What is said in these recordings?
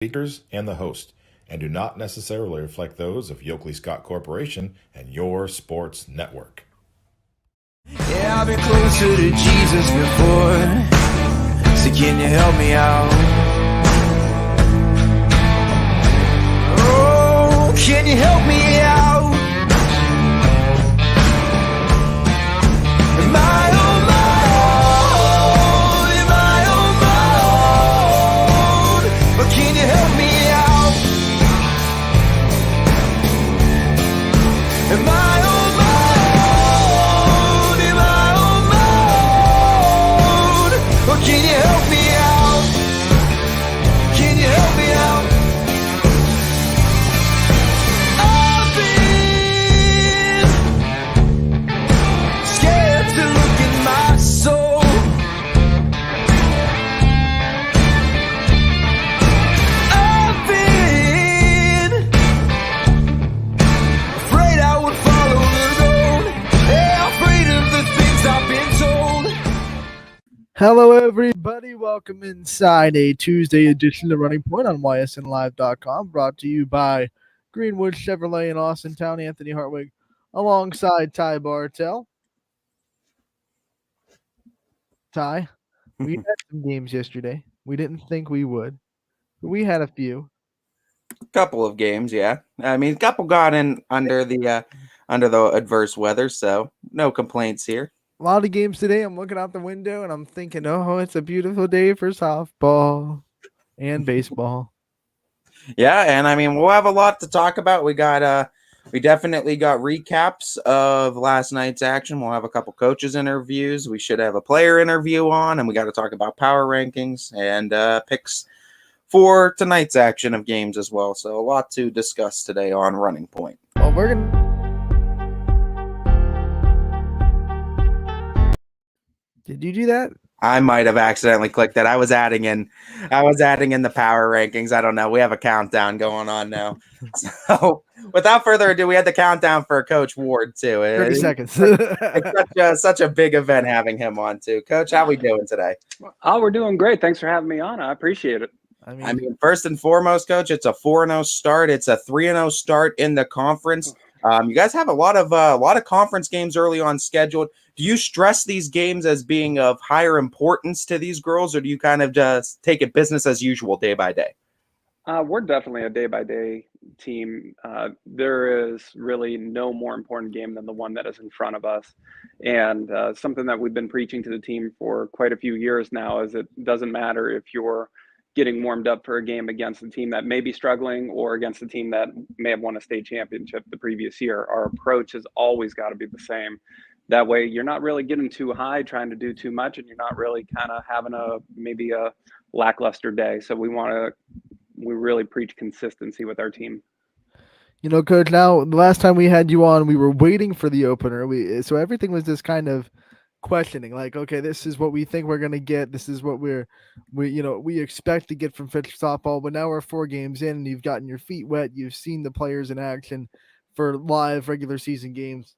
speakers and the host, and do not necessarily reflect those of Yoakley Scott Corporation and your sports network. Yeah, I've been closer to Jesus before, so can you help me out? Oh, can you help me out? Am I on my own? Am I on my own? But can you help me out? Am I on my own? Am I on my own? Or can you help me out? Can you help me out? I've been scared to look in my soul. I've been afraid I would follow the road. Yeah, afraid of the things I've been told. Hello, everybody. Welcome inside a Tuesday edition of Running Point on ysnlive.com, brought to you by Greenwood Chevrolet in Austintown. Anthony Hartwig alongside Ty Bartell. Ty, we had some games yesterday. We didn't think we would, but we had a few. Couple of games, yeah. I mean, a couple got in under the adverse weather, so no complaints here. A lot of games today. I'm looking out the window and I'm thinking, oh, it's a beautiful day for softball and baseball. Yeah, and I mean, we'll have a lot to talk about. We definitely got recaps of last night's action. We'll have a couple coaches interviews. We should have a player interview on, and we got to talk about power rankings and picks for tonight's action of games as well. So a lot to discuss today on Running Point. Well, we're going to. Did you do that? I might have accidentally clicked that. I was adding in the power rankings. I don't know. We have a countdown going on now. So without further ado, we had the countdown for Coach Ward too. 30 seconds. It's such a big event having him on too. Coach, how we doing today? Oh, we're doing great. Thanks for having me on. I appreciate it. I mean, first and foremost, Coach, it's a 4-0 start. It's a 3-0 start in the conference. You guys have a lot of conference games early on scheduled. Do you stress these games as being of higher importance to these girls, or do you kind of just take it business as usual day by day? We're definitely a day-by-day team. There is really no more important game than the one that is in front of us. And something that we've been preaching to the team for quite a few years now is it doesn't matter if you're getting warmed up for a game against a team that may be struggling or against a team that may have won a state championship the previous year. Our approach has always got to be the same. That way you're not really getting too high, trying to do too much, and you're not really kind of having maybe a lackluster day. So we really preach consistency with our team. You know, Coach, now the last time we had you on, we were waiting for the opener. So everything was just kind of questioning, like, okay, this is what we think we're going to get. This is what we expect to get from Fitch softball. But now we're 4 games in and you've gotten your feet wet. You've seen the players in action for live regular season games.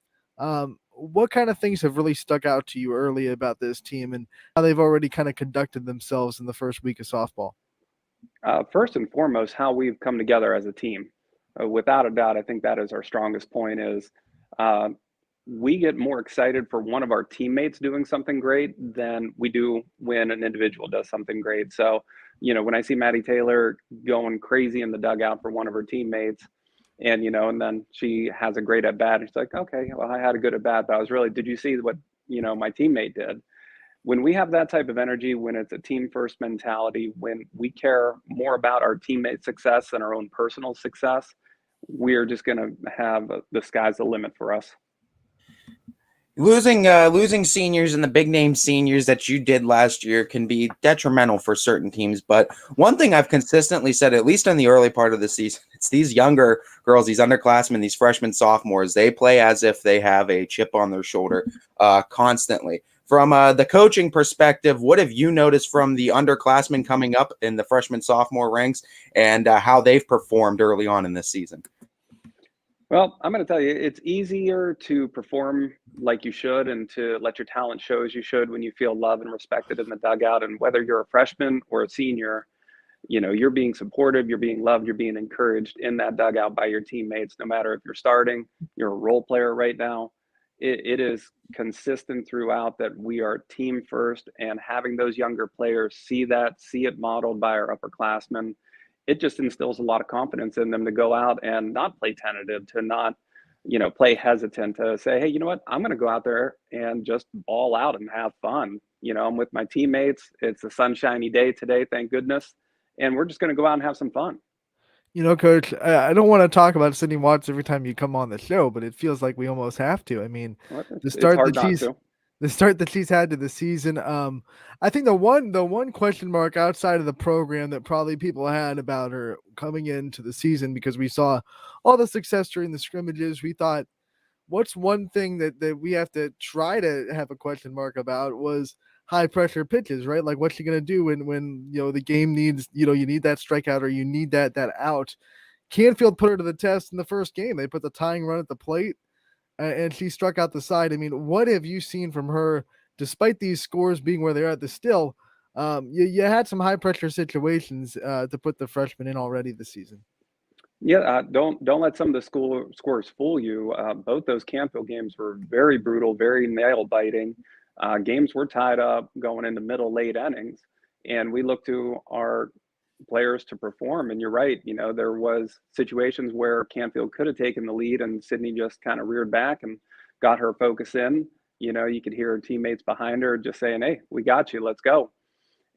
What kind of things have really stuck out to you early about this team and how they've already kind of conducted themselves in the first week of softball? First and foremost, how we've come together as a team. Without a doubt, I think that is our strongest point is we get more excited for one of our teammates doing something great than we do when an individual does something great. So, when I see Maddie Taylor going crazy in the dugout for one of her teammates and, and then she has a great at bat and she's like, okay, well, I had a good at bat, but did you see what, my teammate did? When we have that type of energy, when it's a team first mentality, when we care more about our teammate success than our own personal success, we're just going to have the sky's the limit for us. Losing seniors and the big name seniors that you did last year can be detrimental for certain teams. But one thing I've consistently said, at least in the early part of the season, it's these younger girls, these underclassmen, these freshmen, sophomores, they play as if they have a chip on their shoulder constantly. From the coaching perspective, what have you noticed from the underclassmen coming up in the freshman, sophomore ranks and how they've performed early on in this season? Well, I'm going to tell you, it's easier to perform like you should and to let your talent show as you should when you feel loved and respected in the dugout. And whether you're a freshman or a senior, you're being supportive, you're being loved, you're being encouraged in that dugout by your teammates, no matter if you're starting, you're a role player right now. It is consistent throughout that we are team first, and having those younger players see it modeled by our upperclassmen, it just instills a lot of confidence in them to go out and not play tentative, to not, play hesitant, to say, hey, you know what, I'm going to go out there and just ball out and have fun. I'm with my teammates. It's a sunshiny day today, thank goodness. And we're just going to go out and have some fun. Coach, I don't want to talk about Sydney Watts every time you come on the show, but it feels like we almost have to. I mean, it's hard not to. The start that she's had to the season. I think the one question mark outside of the program that probably people had about her coming into the season, because we saw all the success during the scrimmages, we thought, what's one thing that we have to try to have a question mark about was high pressure pitches, right? Like, what's she going to do when the game needs, you need that strikeout or you need that out. Canfield put her to the test in the first game. They put the tying run at the plate, and she struck out the side. I mean, what have you seen from her, despite these scores being where they're at? Still, you had some high pressure situations to put the freshman in already this season. Yeah, don't let some of the scores fool you. Both those Canfield games were very brutal, very nail biting. Games were tied up going into middle, late innings, and we look to our players to perform. And you're right, there was situations where Canfield could have taken the lead, and Sydney just kind of reared back and got her focus in. You could hear her teammates behind her just saying, hey, we got you, let's go.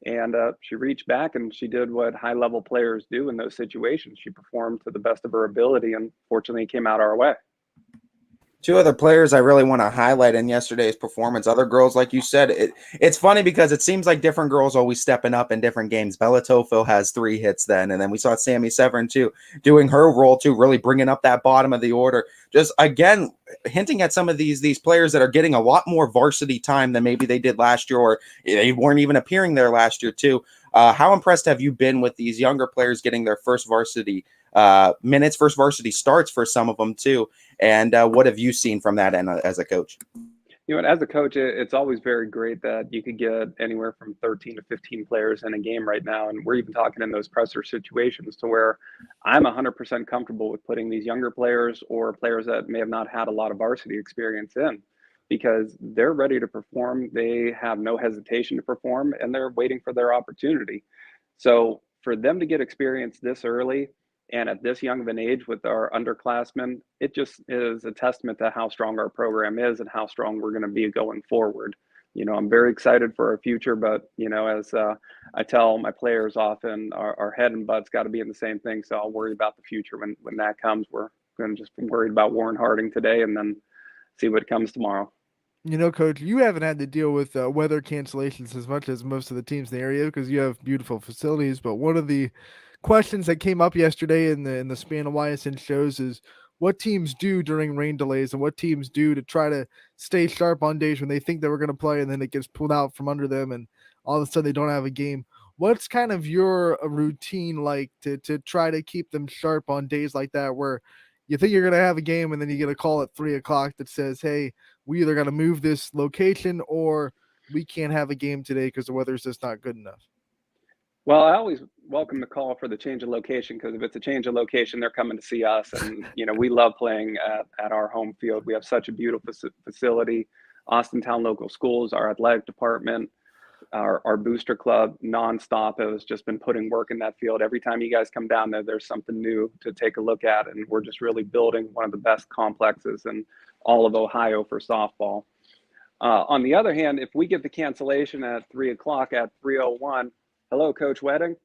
And she reached back and she did what high-level players do in those situations. She performed to the best of her ability, and fortunately it came out our way. Two other players I really want to highlight in yesterday's performance. Other girls, like you said, it's funny because it seems like different girls always stepping up in different games. Bella Tofil has 3 hits then, and then we saw Sammy Severin too, doing her role too, really bringing up that bottom of the order. Just again, hinting at some of these players that are getting a lot more varsity time than maybe they did last year, or they weren't even appearing there last year too. How impressed have you been with these younger players getting their first varsity minutes, first varsity starts for some of them too? And what have you seen from that end as a coach? As a coach, it's always very great that you could get anywhere from 13 to 15 players in a game right now. And we're even talking in those presser situations to where I'm 100% comfortable with putting these younger players or players that may have not had a lot of varsity experience in, because they're ready to perform. They have no hesitation to perform, and they're waiting for their opportunity. So for them to get experience this early and at this young of an age with our underclassmen, it just is a testament to how strong our program is and how strong we're going to be going forward. I'm very excited for our future, but, as I tell my players often, our head and butt's got to be in the same thing. So I'll worry about the future when that comes. We're going to just be worried about Warren Harding today and then see what comes tomorrow. Coach, you haven't had to deal with weather cancellations as much as most of the teams in the area because you have beautiful facilities. But one of the questions that came up yesterday in the span of Ysn shows is what teams do during rain delays and what teams do to try to stay sharp on days when they think they were going to play and then it gets pulled out from under them and all of a sudden they don't have a game. What's kind of your routine like to try to keep them sharp on days like that where you think you're going to have a game and then you get a call at 3:00 that says, hey, we either got to move this location or we can't have a game today because the weather's just not good enough? Well, I always welcome the call for the change of location, because if it's a change of location, they're coming to see us. And, we love playing at our home field. We have such a beautiful facility. Austintown Local Schools, our athletic department, our booster club nonstop has just been putting work in that field. Every time you guys come down there, there's something new to take a look at. And we're just really building one of the best complexes in all of Ohio for softball. On the other hand, if we get the cancellation at 3:00 at 3:01, hello, Coach Wedding.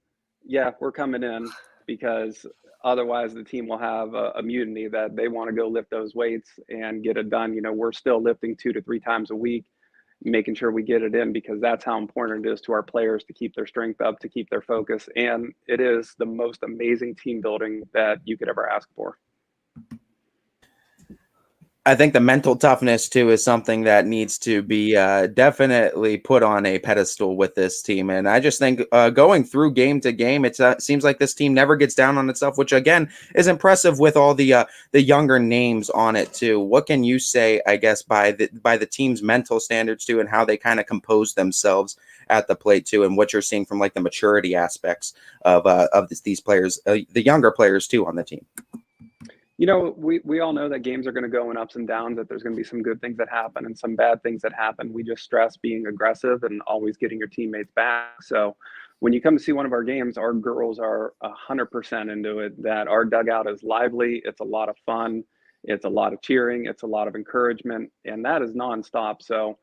Yeah, we're coming in, because otherwise the team will have a mutiny that they want to go lift those weights and get it done. We're still lifting 2 to 3 times a week, making sure we get it in, because that's how important it is to our players to keep their strength up, to keep their focus. And it is the most amazing team building that you could ever ask for. I think the mental toughness too is something that needs to be definitely put on a pedestal with this team. And I just think going through game to game, it seems like this team never gets down on itself, which again is impressive with all the younger names on it too. What can you say, I guess, by the team's mental standards too, and how they kind of compose themselves at the plate too, and what you're seeing from like the maturity aspects of these players, the younger players too on the team. You know, we all know that games are going to go in ups and downs, that there's going to be some good things that happen and some bad things that happen. We just stress being aggressive and always getting your teammates back. So when you come to see one of our games, our girls are 100% into it, that our dugout is lively. It's a lot of fun. It's a lot of cheering. It's a lot of encouragement, and that is nonstop. So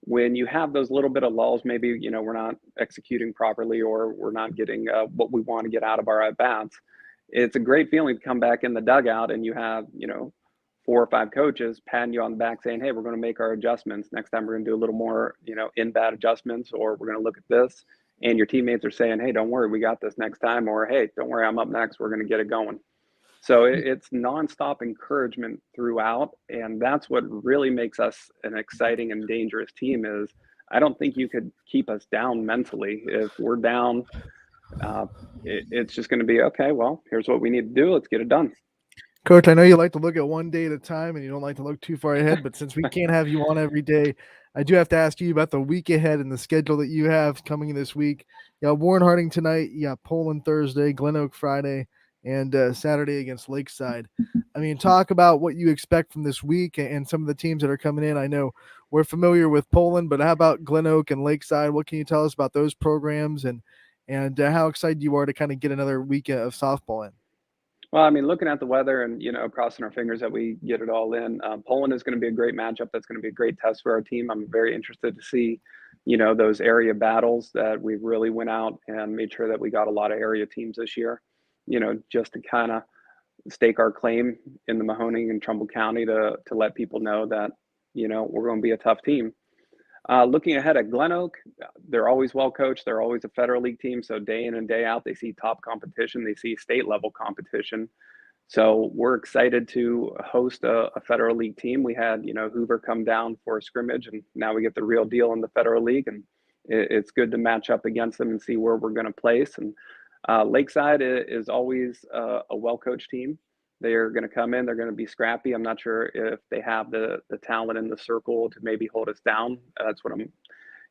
when you have those little bit of lulls, maybe, you know, we're not executing properly or we're not getting what we want to get out of our at-bats, it's a great feeling to come back in the dugout and you have, you know, 4 or 5 coaches patting you on the back saying, hey, we're going to make our adjustments. Next time we're going to do a little more, you know, in-bat adjustments, or we're going to look at this. And your teammates are saying, hey, don't worry, we got this next time. Or, hey, don't worry, I'm up next. We're going to get it going. So it's nonstop encouragement throughout. And that's what really makes us an exciting and dangerous team. Is I don't think you could keep us down mentally. If we're down, it's just going to be, okay, well, here's what we need to do. Let's get it done. Coach, I know you like to look at one day at a time and you don't like to look too far ahead, but since we can't have you on every day, I do have to ask you about the week ahead and the schedule that you have coming this week. You got Warren Harding tonight, you got Poland Thursday, Glen Oak Friday, and Saturday against Lakeside. I mean, talk about what you expect from this week and some of the teams that are coming in. I know we're familiar with Poland, but how about Glen Oak and Lakeside? What can you tell us about those programs and how excited you are to kind of get another week of softball in? Well, I mean, looking at the weather and, you know, crossing our fingers that we get it all in, Poland is going to be a great matchup. That's going to be a great test for our team. I'm very interested to see, you know, those area battles that we really went out and made sure that we got a lot of area teams this year, you know, just to kind of stake our claim in the Mahoning and Trumbull County to let people know that, you know, we're going to be a tough team. Looking ahead at Glen Oak, they're always well coached. They're always a Federal League team. So day in and day out, they see top competition. They see state level competition. So we're excited to host a Federal League team. We had, you know, Hoover come down for a scrimmage, and now we get the real deal in the Federal League. And it's good to match up against them and see where we're going to place. And Lakeside is always a well-coached team. They're going to come in. They're going to be scrappy. I'm not sure if they have the talent in the circle to maybe hold us down. That's what I'm,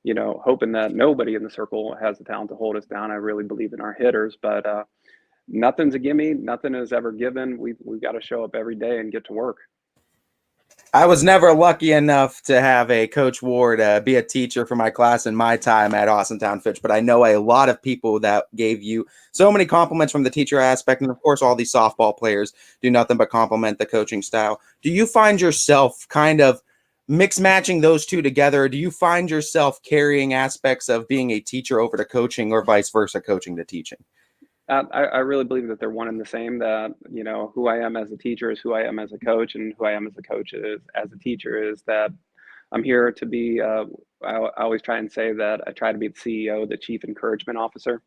you know, hoping that nobody in the circle has the talent to hold us down. I really believe in our hitters, but nothing's a gimme. Nothing is ever given. We've got to show up every day and get to work. I was never lucky enough to have a Coach Ward be a teacher for my class in my time at Austintown Fitch, but I know a lot of people that gave you so many compliments from the teacher aspect, and of course all these softball players do nothing but compliment the coaching style. Do you find yourself kind of mix matching those two together, or do you find yourself carrying aspects of being a teacher over to coaching, or vice versa, coaching to teaching? I really believe that they're one and the same, that, you know, who I am as a teacher is who I am as a coach, and who I am as a coach is as a teacher is that I'm here to be, I always try and say that I try to be the CEO, the chief encouragement officer,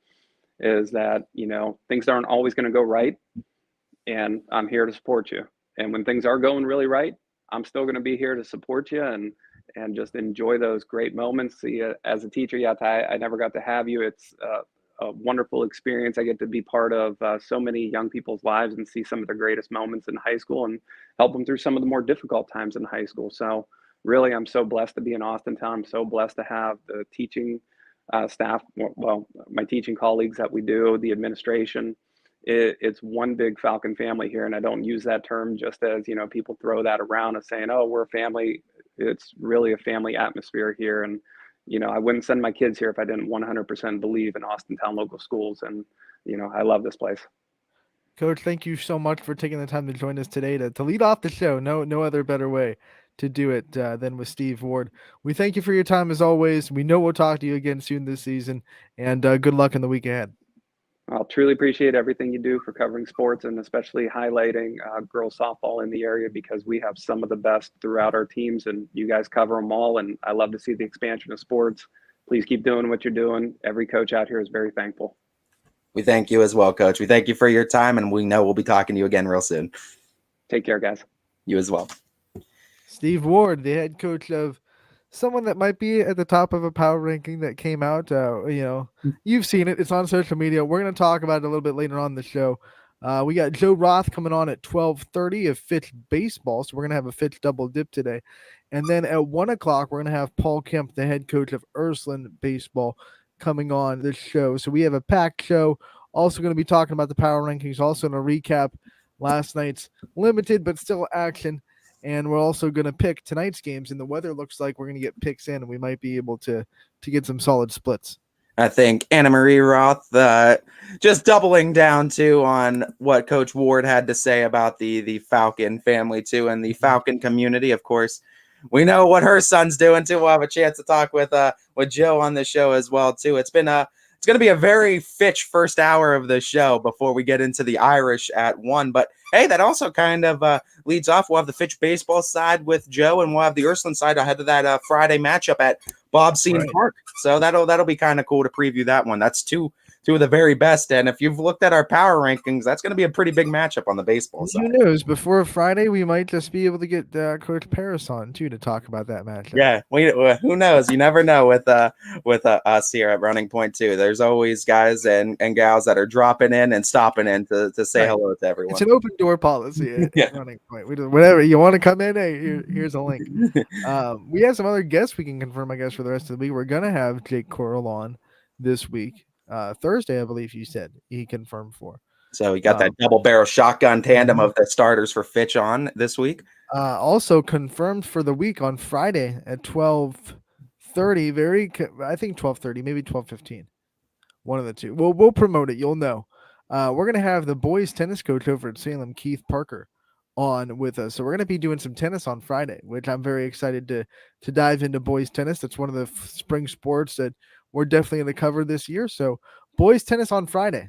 is that, you know, things aren't always going to go right, and I'm here to support you. And when things are going really right, I'm still going to be here to support you and just enjoy those great moments. See, as a teacher, yeah, I never got to have you. It's a wonderful experience. I get to be part of so many young people's lives and see some of their greatest moments in high school and help them through some of the more difficult times in high school. So really, I'm so blessed to be in Austintown. I'm so blessed to have the teaching staff, well, my teaching colleagues that we do, the administration. It's one big Falcon family here. And I don't use that term just as, you know, people throw that around as saying, oh, we're a family. It's really a family atmosphere here. And you know, I wouldn't send my kids here if I didn't 100% believe in Austintown local schools. And, you know, I love this place. Coach, thank you so much for taking the time to join us today to lead off the show. No other better way to do it than with Steve Ward. We thank you for your time as always. We know we'll talk to you again soon this season, and good luck in the week ahead. I'll truly appreciate everything you do for covering sports, and especially highlighting girls softball in the area, because we have some of the best throughout our teams, and you guys cover them all. And I love to see the expansion of sports. Please keep doing what you're doing. Every coach out here is very thankful. We thank you as well, Coach. We thank you for your time, and we know we'll be talking to you again real soon. Take care, guys. You as well. Steve Ward, the head coach of someone that might be at the top of a power ranking that came out. You know, you've seen it. It's on social media. We're going to talk about it a little bit later on in the show. We got Joe Roth coming on at 12:30 of Fitch Baseball, so we're gonna have a Fitch double dip today, and then at 1 o'clock we're gonna have Paul Kemp, the head coach of Ysn Baseball, coming on this show. So we have a packed show. Also going to be talking about the power rankings. Also going to recap last night's limited but still action, and we're also going to pick tonight's games. And the weather looks like we're going to get picks in, and we might be able to get some solid splits. I think Anna Marie Roth just doubling down too on what Coach Ward had to say about the Falcon family too, and the Falcon community. Of course, we know what her son's doing too. We'll have a chance to talk with Joe on the show as well too. It's going to be a very Fitch first hour of the show before we get into the Irish at 1. But hey, that also kind of leads off. We'll have the Fitch baseball side with Joe, and we'll have the Ursuline side ahead of that Friday matchup at Bob Scene Park. So that'll be kind of cool to preview that one. That's two of the very best. And if you've looked at our power rankings, that's going to be a pretty big matchup on the baseball side. Who knows? Before Friday, we might just be able to get Coach Paris on too to talk about that matchup. Yeah, who knows? You never know with us here at Running Point too. There's always guys and gals that are dropping in and stopping in to say hello to everyone. It's an open door policy at Running Point. Whatever you want to come in, hey, here's a link. We have some other guests we can confirm, I guess, for the rest of the week. We're gonna have Jake Coral on this week. Thursday, I believe you said he confirmed for. So we got that double barrel shotgun tandem of the starters for Fitch on this week. Also confirmed for the week on Friday at 12:30. I think 12:30, maybe 12:15. One of the two. We'll promote it. You'll know. We're gonna have the boys tennis coach over at Salem, Keith Parker, on with us. So we're gonna be doing some tennis on Friday, which I'm very excited to dive into boys tennis. That's one of the spring sports that we're definitely going to cover this year. So boys tennis on Friday.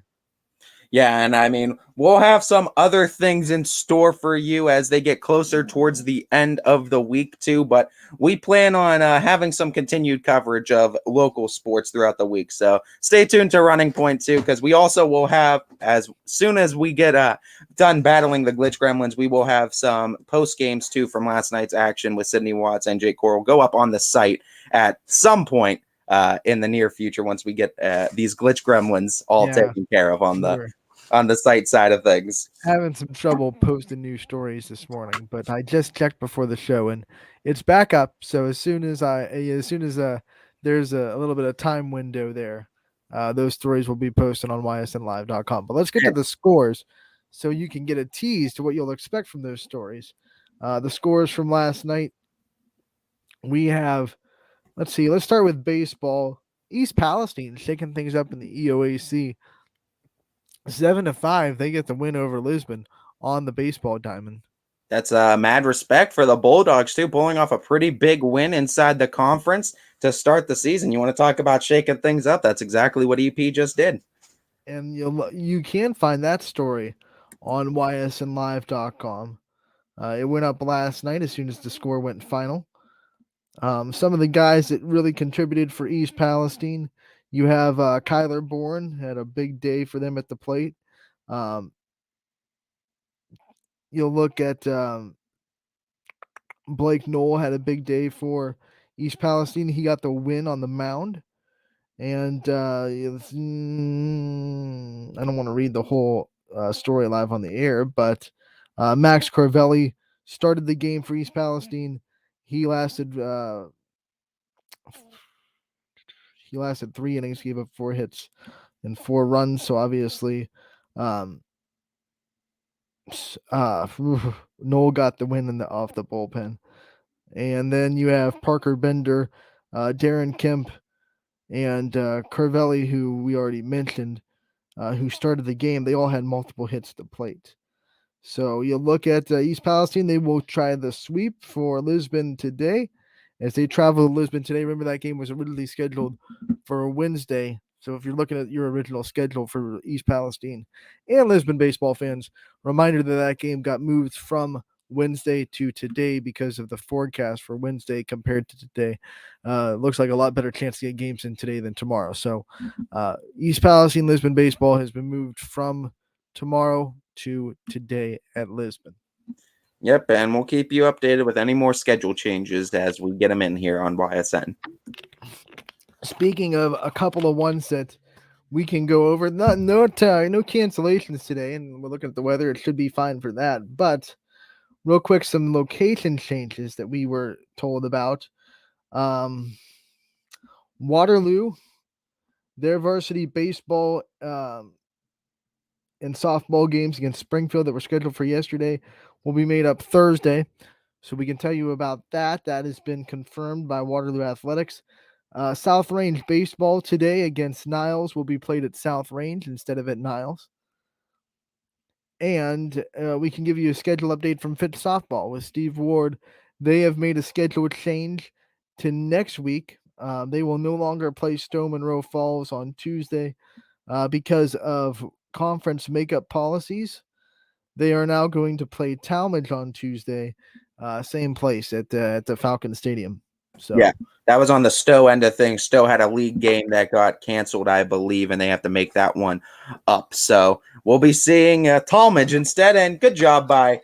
Yeah, and I mean, we'll have some other things in store for you as they get closer towards the end of the week too, but we plan on having some continued coverage of local sports throughout the week. So stay tuned to Running Point too, because we also will have, as soon as we get done battling the Glitch Gremlins, we will have some post games too from last night's action with Sydney Watts and Jake Coral go up on the site at some point in the near future once we get these Glitch Gremlins all taken care of on the site side of things. Having some trouble posting new stories this morning, but I just checked before the show and it's back up. So as soon as there's a little bit of time window there, those stories will be posted on ysnlive.com. But let's get to the scores so you can get a tease to what you'll expect from those stories. The scores from last night, we have, let's start with baseball. East Palestine shaking things up in the EOAC. 7-5, they get the win over Lisbon on the baseball diamond. That's mad respect for the Bulldogs too, pulling off a pretty big win inside the conference to start the season. You want to talk about shaking things up? That's exactly what EP just did. And you can find that story on ysnlive.com. It went up last night as soon as the score went final. Some of the guys that really contributed for East Palestine, you have Kyler Bourne had a big day for them at the plate. You'll look at Blake Knoll had a big day for East Palestine. He got the win on the mound. And I don't want to read the whole story live on the air, but Max Carvelli started the game for East Palestine. He lasted 3 innings, gave up 4 hits and 4 runs. So obviously, Noel got the win off the bullpen. And then you have Parker Bender, Darren Kemp, and Carvelli, who we already mentioned, who started the game. They all had multiple hits at the plate. So you look at East Palestine, they will try the sweep for Lisbon today. As they travel to Lisbon today, remember that game was originally scheduled for Wednesday. So if you're looking at your original schedule for East Palestine and Lisbon baseball fans, reminder that game got moved from Wednesday to today because of the forecast for Wednesday compared to today. Looks like a lot better chance to get games in today than tomorrow. So East Palestine Lisbon baseball has been moved from tomorrow to today at Lisbon. Yep, and we'll keep you updated with any more schedule changes as we get them in here on YSN. Speaking of a couple of ones that we can go over no cancellations today, and we're looking at the weather. It should be fine for that. But real quick, some location changes that we were told about. Waterloo, their varsity baseball and softball games against Springfield that were scheduled for yesterday will be made up Thursday. So we can tell you about that. That has been confirmed by Waterloo Athletics. South Range baseball today against Niles will be played at South Range instead of at Niles. And we can give you a schedule update from Fitch Softball with Steve Ward. They have made a schedule change to next week. They will no longer play Stone Monroe Falls on Tuesday because of conference makeup policies. They are now going to play Talmadge on Tuesday, same place at the Falcon Stadium. So yeah, that was on the Stowe end of things. Stowe had a league game that got canceled, I believe, and they have to make that one up. So we'll be seeing Talmadge instead. And good job by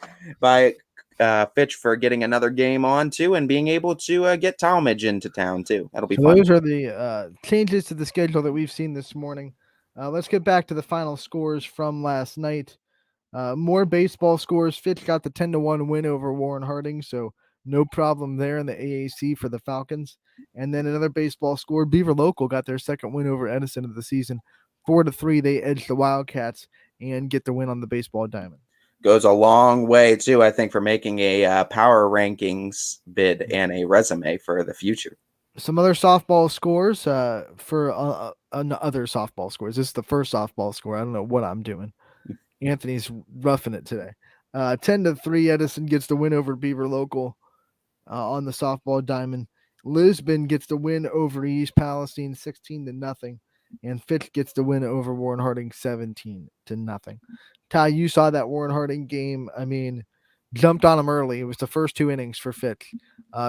Fitch for getting another game on too, and being able to get Talmadge into town too. That'll be fun. those are the changes to the schedule that we've seen this morning. Let's get back to the final scores from last night. More baseball scores. Fitch got the 10-1 win over Warren Harding, so no problem there in the AAC for the Falcons. And then another baseball score. Beaver Local got their second win over Edison of the season. 4-3, they edged the Wildcats and get the win on the baseball diamond. Goes a long way too, I think, for making a power rankings bid and a resume for the future. Some other softball scores for other softball scores. This is the first softball score. I don't know what I'm doing. Anthony's roughing it today. 10-3, Edison gets the win over Beaver Local on the softball diamond. Lisbon gets the win over East Palestine 16-0, and Fitch gets the win over Warren Harding 17-0. Ty, you saw that Warren Harding game. I mean, jumped on him early. It was the first 2 innings for Fitch.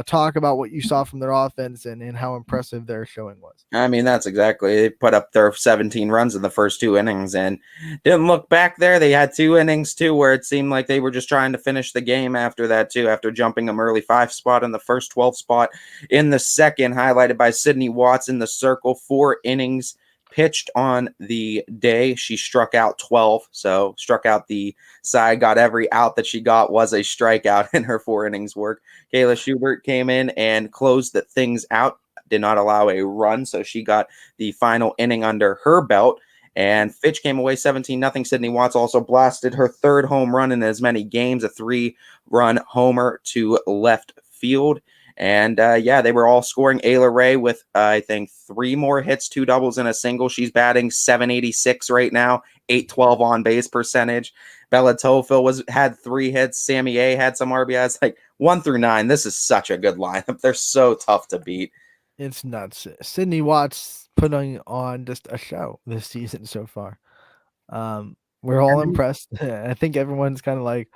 Talk about what you saw from their offense and how impressive their showing was. I mean, that's exactly. They put up their 17 runs in the first 2 innings and didn't look back there. They had 2 innings too where it seemed like they were just trying to finish the game after that too, after jumping them early 5 spot in the first, 12 spot in the second, highlighted by Sydney Watts in the circle. 4 innings pitched on the day. She struck out 12, so struck out the side, got every out that she got was a strikeout in her 4 innings work. Kayla Schubert came in and closed the things out, did not allow a run, so she got the final inning under her belt. And Fitch came away 17-0. Sydney Watts also blasted her 3rd home run in as many games, a 3-run homer to left field. And yeah, they were all scoring. Ayla Ray with, I think, 3 more hits, 2 doubles and a single. She's batting .786 right now, .812 on base percentage. Bella Tofil had 3 hits. Sammy A had some RBIs, like 1 through 9. This is such a good lineup. They're so tough to beat. It's nuts. Sydney Watts putting on just a show this season so far. We're all impressed. I think everyone's kind of like,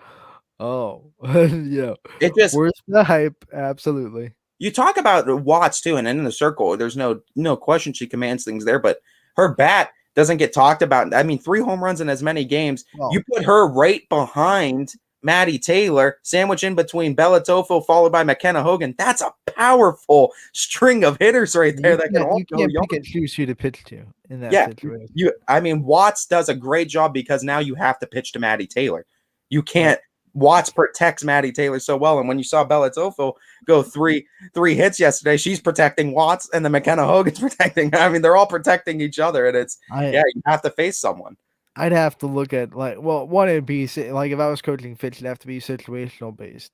oh, yeah. It just Where's the hype? Absolutely. You talk about Watts too, and in the circle, there's no question she commands things there, but her bat doesn't get talked about. I mean, 3 home runs in as many games. Well, you put her right behind Maddie Taylor, sandwich in between Bella Tofil, followed by McKenna Hogan. That's a powerful string of hitters right there. You can't pick and choose who to pitch to in that situation. I mean, Watts does a great job because now you have to pitch to Maddie Taylor. You can't. Watts protects Maddie Taylor so well, and when you saw Bella Tofil go three hits yesterday, she's protecting Watts, and then McKenna Hogan's protecting. I mean, they're all protecting each other, and you have to face someone. I'd have to look at one, it'd be like if I was coaching Fitch, it'd have to be situational based.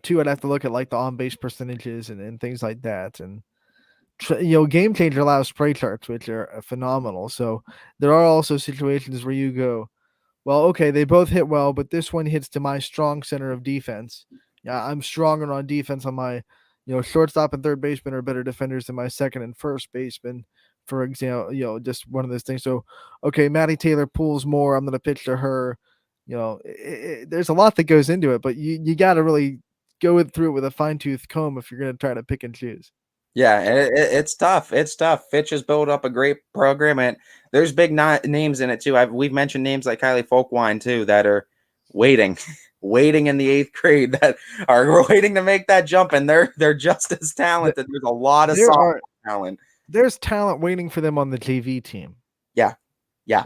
2, I'd have to look at like the on base percentages and things like that, and Game Changer allows spray charts, which are phenomenal. So there are also situations where you go, well, okay, they both hit well, but this one hits to my strong center of defense. Yeah, I'm stronger on defense on my, shortstop and third baseman are better defenders than my second and first baseman, for example. Just one of those things. So, okay, Maddie Taylor pulls more. I'm going to pitch to her. There's a lot that goes into it, but you got to really go through it with a fine-tooth comb if you're going to try to pick and choose. Yeah, it's tough. It's tough. Fitch has built up a great program, and there's big names in it too. We've mentioned names like Kylie Folkwine too that are waiting in the 8th grade that are waiting to make that jump, and they're just as talented. There's a lot of talent. There's talent waiting for them on the JV team. Yeah,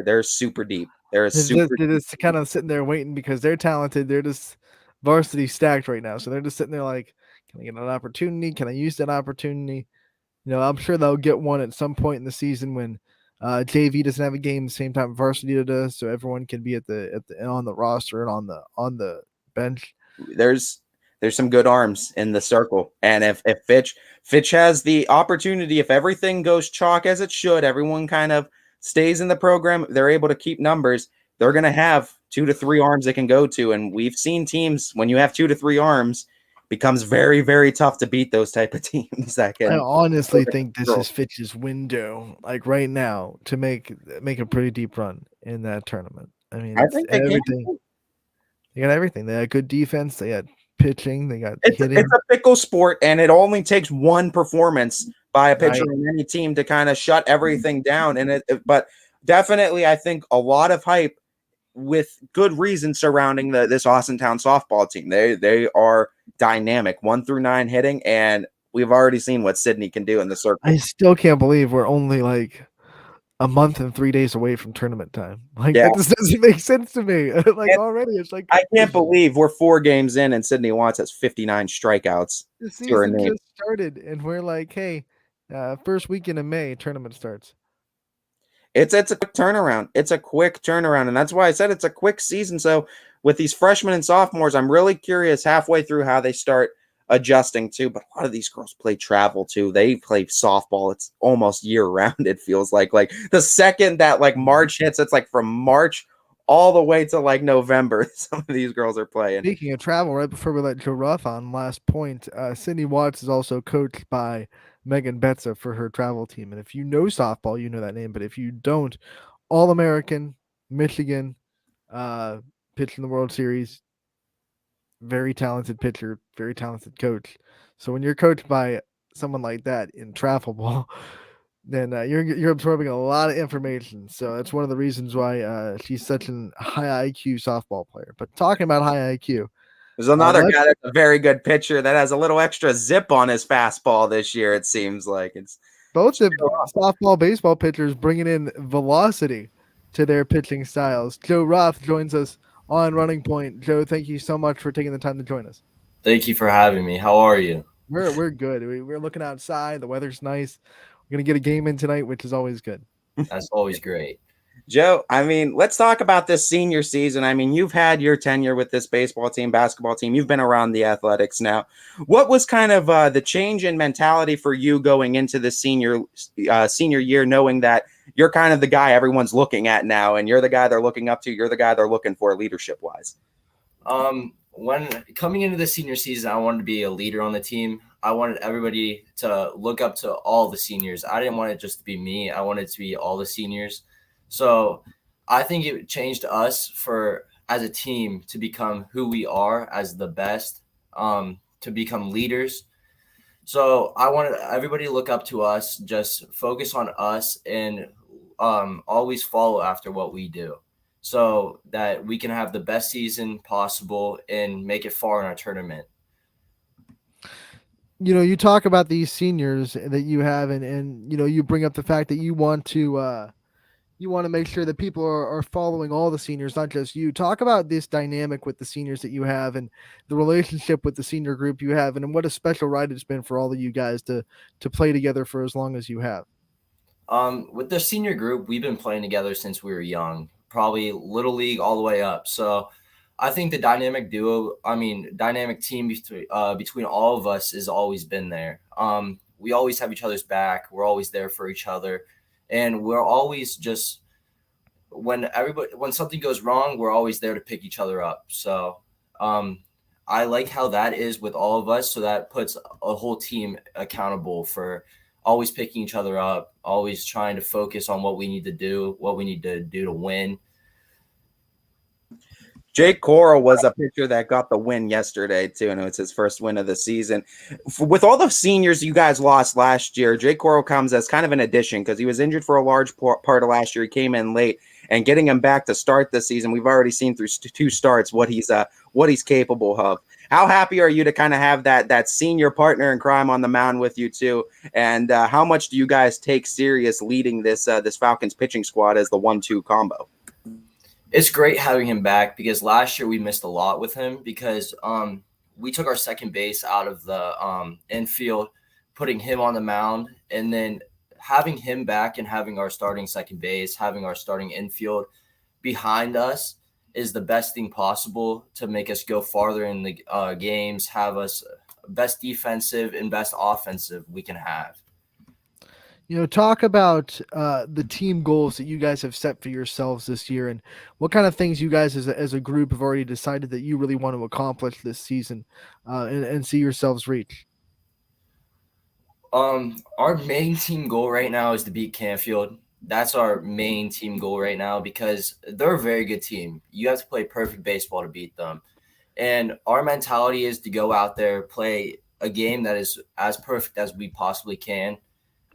they're super deep. They're They're just kind of sitting there waiting because they're talented. They're just varsity stacked right now. So they're just sitting there like, can I get an opportunity? Can I use that opportunity? I'm sure they'll get one at some point in the season when JV doesn't have a game the same time varsity does, so everyone can be at the on the roster and on the bench. there's some good arms in the circle, and if Fitch has the opportunity, if everything goes chalk as it should, everyone kind of stays in the program, they're able to keep numbers, they're going to have 2 to 3 arms they can go to, and we've seen teams when you have 2 to 3 arms becomes very, very tough to beat those type of teams that can. I honestly think this is Fitch's window, like right now, to make a pretty deep run in that tournament. I mean, I it's think they everything. can. They got everything. They got good defense. They got pitching. They got hitting. It's a fickle sport, and it only takes one performance by a pitcher Right. on any team to kind of shut everything down. And but definitely, I think a lot of hype with good reason surrounding this Austintown softball team. They are dynamic, 1 through 9 hitting, and we've already seen what Sydney can do in the circle. I still can't believe we're only like a month and 3 days away from tournament time. Like Yeah. that just doesn't make sense to me. Like And already, it's like I can't believe we're 4 games in and Sydney Watts has 59 strikeouts. the to her season name. just started, and we're like, hey, first weekend of May, tournament starts. It's a quick turnaround. It's a quick turnaround, and that's why I said it's a quick season. So with these freshmen and sophomores, I'm really curious halfway through how they start adjusting too. But a lot of these girls play travel too. They play softball. It's almost year round. It feels like the second that like March hits, it's like from March all the way to like November. Some of these girls are playing. Speaking of travel, right before we let Joe Roth on, last point, Sydney Watts is also coached by Megan Betza for her travel team. And if you know softball, you know that name. But if you don't, All-American, Michigan, pitched in the World Series, very talented pitcher, very talented coach. So when you're coached by someone like that in travel ball, then you're absorbing a lot of information. So that's one of the reasons why she's such a high IQ softball player. But talking about high IQ, There's another guy that's a very good pitcher that has a little extra zip on his fastball this year. It seems like it's both the softball, baseball pitchers bringing in velocity to their pitching styles. Joe Roth joins us on Running Point. Joe, thank you so much for taking the time to join us. Thank you for having me. How are you? We're good. We're looking outside. The weather's nice. We're gonna get a game in tonight, which is always good. That's always great. Joe, I mean, let's talk about this senior season. I mean, you've had your tenure with this baseball team, basketball team. You've been around the athletics now. What was kind of the change in mentality for you going into the senior year, knowing that you're kind of the guy everyone's looking at now, and you're the guy they're looking up to, you're the guy they're looking for leadership-wise? When coming into the senior season, I wanted to be a leader on the team. I wanted everybody to look up to all the seniors. I didn't want it just to be me. I wanted it to be all the seniors. So I think it changed us as a team to become who we are as the best, to become leaders. So I wanted everybody to look up to us, just focus on us, and always follow after what we do, so that we can have the best season possible and make it far in our tournament. You talk about these seniors that you have, and you bring up the fact that you want to make sure that people are following all the seniors, not just you. Talk about this dynamic with the seniors that you have and the relationship with the senior group you have, and what a special ride it's been for all of you guys to play together for as long as you have. With the senior group, we've been playing together since we were young, probably little league all the way up. So I think the dynamic team between all of us has always been there. We always have each other's back. We're always there for each other. And we're always just when something goes wrong, we're always there to pick each other up. So I like how that is with all of us. So that puts a whole team accountable for always picking each other up, always trying to focus on what we need to do to win. Jake Coral was a pitcher that got the win yesterday, too, and it's his first win of the season. With all the seniors you guys lost last year, Jake Coral comes as kind of an addition because he was injured for a large part of last year. He came in late, and getting him back to start this season. We've already seen through 2 starts what he's capable of. How happy are you to kind of have that senior partner in crime on the mound with you too? And how much do you guys take serious leading this Falcons pitching squad as the 1-2 combo? It's great having him back because last year we missed a lot with him because we took our second base out of the infield, putting him on the mound, and then having him back and having our starting second base, having our starting infield behind us is the best thing possible to make us go farther in the games, have us best defensive and best offensive we can have. Talk about the team goals that you guys have set for yourselves this year, and what kind of things you guys as a group have already decided that you really want to accomplish this season and see yourselves reach. Our main team goal right now is to beat Canfield. That's our main team goal right now because they're a very good team. You have to play perfect baseball to beat them. And our mentality is to go out there, play a game that is as perfect as we possibly can,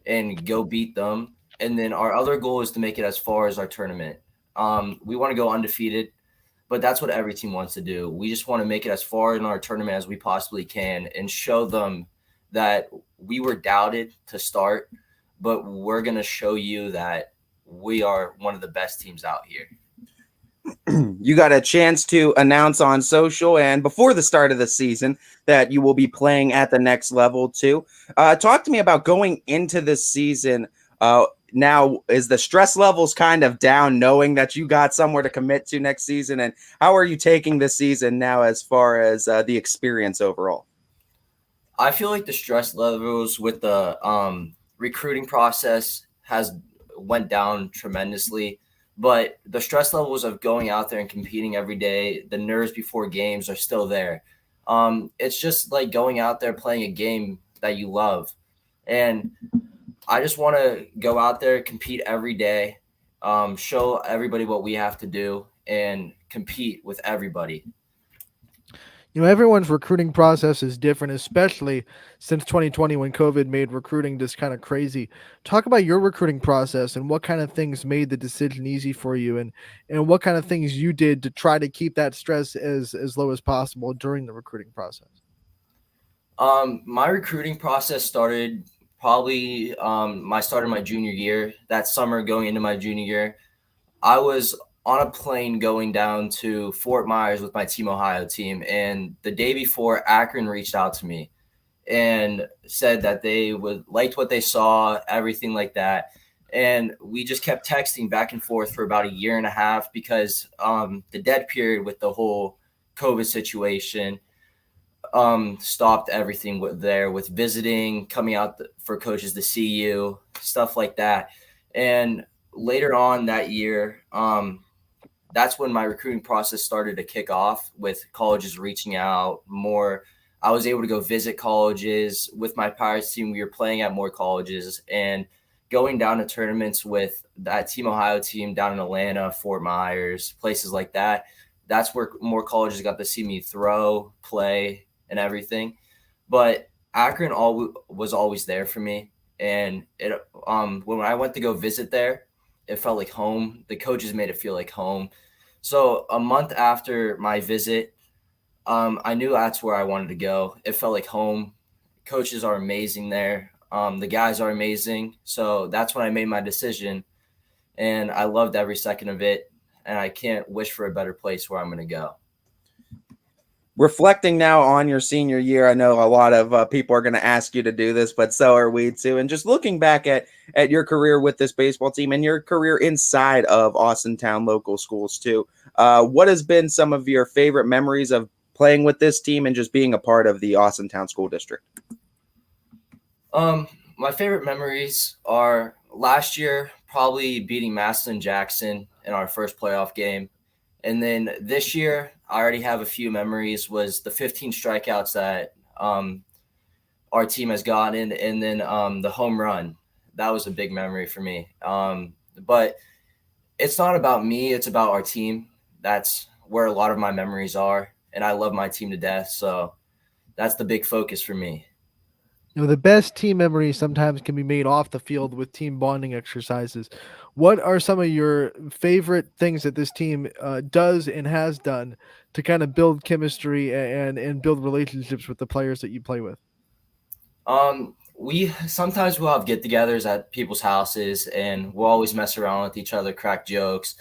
and go beat them. And then our other goal is to make it as far as our tournament. We want to go undefeated, but that's what every team wants to do. We just want to make it as far in our tournament as we possibly can and show them that we were doubted to start, but we're going to show you that we are one of the best teams out here. You got a chance to announce on social and before the start of the season that you will be playing at the next level too. Talk to me about going into this season. Now, is the stress levels kind of down knowing that you got somewhere to commit to next season? And how are you taking this season now as far as the experience overall? I feel like the stress levels with the recruiting process has went down tremendously. But the stress levels of going out there and competing every day, the nerves before games are still there. It's just like going out there playing a game that you love. And I just want to go out there, compete every day, show everybody what we have to do, and compete with everybody. Everyone's recruiting process is different, especially since 2020 when COVID made recruiting just kind of crazy. Talk about your recruiting process and what kind of things made the decision easy for you and what kind of things you did to try to keep that stress as low as possible during the recruiting process. My recruiting process started probably started my junior year. That summer going into my junior year, I was on a plane going down to Fort Myers with my Team Ohio team. And the day before, Akron reached out to me and said that they liked what they saw, everything like that. And we just kept texting back and forth for about a year and a half because the dead period with the whole COVID situation stopped everything with visiting, coming out for coaches to see you, stuff like that. And later on that year, that's when my recruiting process started to kick off with colleges reaching out more. I was able to go visit colleges with my Pirates team. We were playing at more colleges and going down to tournaments with that Team Ohio team down in Atlanta, Fort Myers, places like that. That's where more colleges got to see me throw, play, and everything. But Akron was always there for me. And when I went to go visit there, it felt like home. The coaches made it feel like home. So a month after my visit, I knew that's where I wanted to go. It felt like home. Coaches are amazing there. The guys are amazing. So that's when I made my decision. And I loved every second of it. And I can't wish for a better place where I'm going to go. Reflecting now on your senior year, I know a lot of people are going to ask you to do this, but so are we too. And just looking back at your career with this baseball team and your career inside of Austintown local schools too, what has been some of your favorite memories of playing with this team and just being a part of the Austintown School District? My favorite memories are last year, probably beating Massillon Jackson in our first playoff game. And then this year, I already have a few memories, was the 15 strikeouts that our team has gotten, and then the home run. That was a big memory for me. But it's not about me. It's about our team. That's where a lot of my memories are. And I love my team to death. So that's the big focus for me. The best team memories sometimes can be made off the field with team bonding exercises. What are some of your favorite things that this team does and has done to kind of build chemistry and build relationships with the players that you play with? We sometimes we'll have get-togethers at people's houses, and we'll always mess around with each other, crack jokes,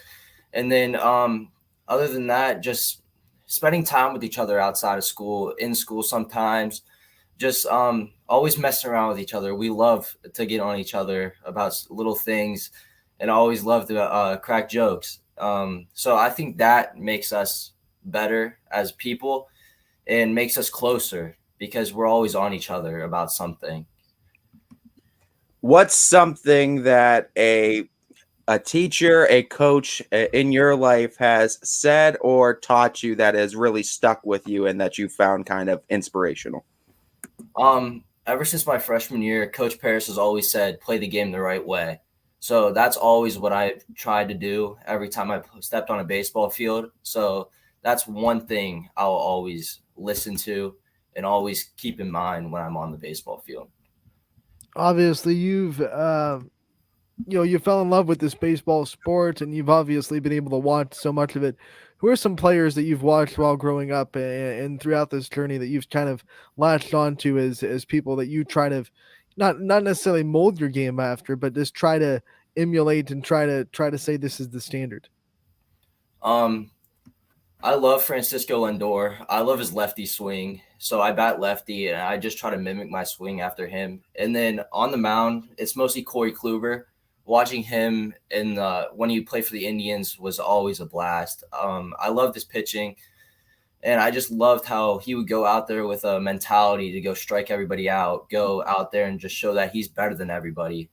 and then other than that, just spending time with each other outside of school, in school sometimes, just always messing around with each other. We love to get on each other about little things, and always love to crack jokes. So I think that makes us better as people and makes us closer because we're always on each other about something. What's something that a teacher, a coach in your life has said or taught you that has really stuck with you and that you found kind of inspirational? Ever since my freshman year, Coach Paris has always said, play the game the right way. So that's always what I tried to do every time I stepped on a baseball field. So that's one thing I'll always listen to and always keep in mind when I'm on the baseball field. Obviously, you fell in love with this baseball sport, and you've obviously been able to watch so much of it. Who are some players that you've watched while growing up and throughout this journey that you've kind of latched onto as people that you try to not necessarily mold your game after, but just try to emulate and try to say this is the standard? Um, I love Francisco Lindor. I love his lefty swing. So I bat lefty and I just try to mimic my swing after him. And then on the mound, it's mostly Corey Kluber. Watching him when he played for the Indians was always a blast. I loved his pitching. And I just loved how he would go out there with a mentality to go strike everybody out, go out there and just show that he's better than everybody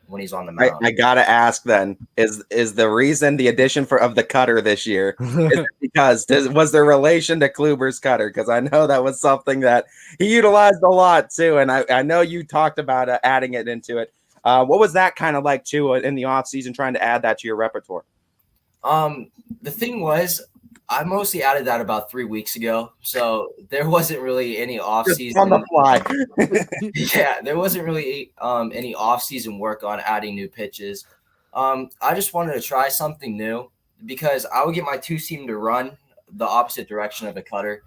when he's on the mound. I gotta ask then, is the reason the addition of the cutter this year is it because was there relation to Kluber's cutter? Because I know that was something that he utilized a lot too, and I know you talked about adding it into it. What was that kind of like too in the off season, trying to add that to your repertoire? The thing was, I mostly added that about 3 weeks ago, so there wasn't really any off season on the fly. Yeah, there wasn't really any off-season work on adding new pitches. I just wanted to try something new because I would get my two-seam to run the opposite direction of the cutter.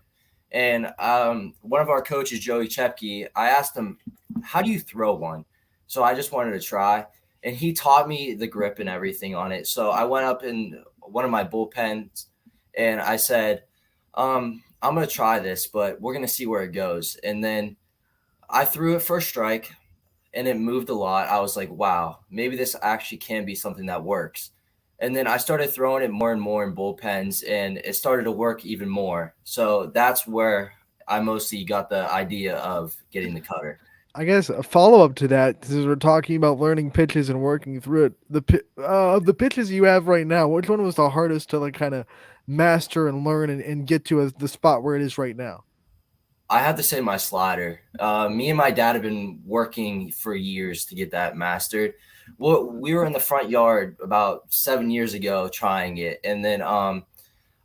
And one of our coaches, Joey Chepke, I asked him, how do you throw one? So I just wanted to try. And he taught me the grip and everything on it. So I went up in one of my bullpens and I said, I'm going to try this, but we're going to see where it goes. And then I threw it for a strike and it moved a lot. I was like, wow, maybe this actually can be something that works. And then I started throwing it more and more in bullpens and it started to work even more. So that's where I mostly got the idea of getting the cutter. I guess a follow up to that, since we're talking about learning pitches and working through it, the pitches you have right now, which one was the hardest to like kind of master and learn and get to as the spot where it is right now? I have to say my slider. Me and my dad have been working for years to get that mastered. Well, we were in the front yard about 7 years ago trying it. And then I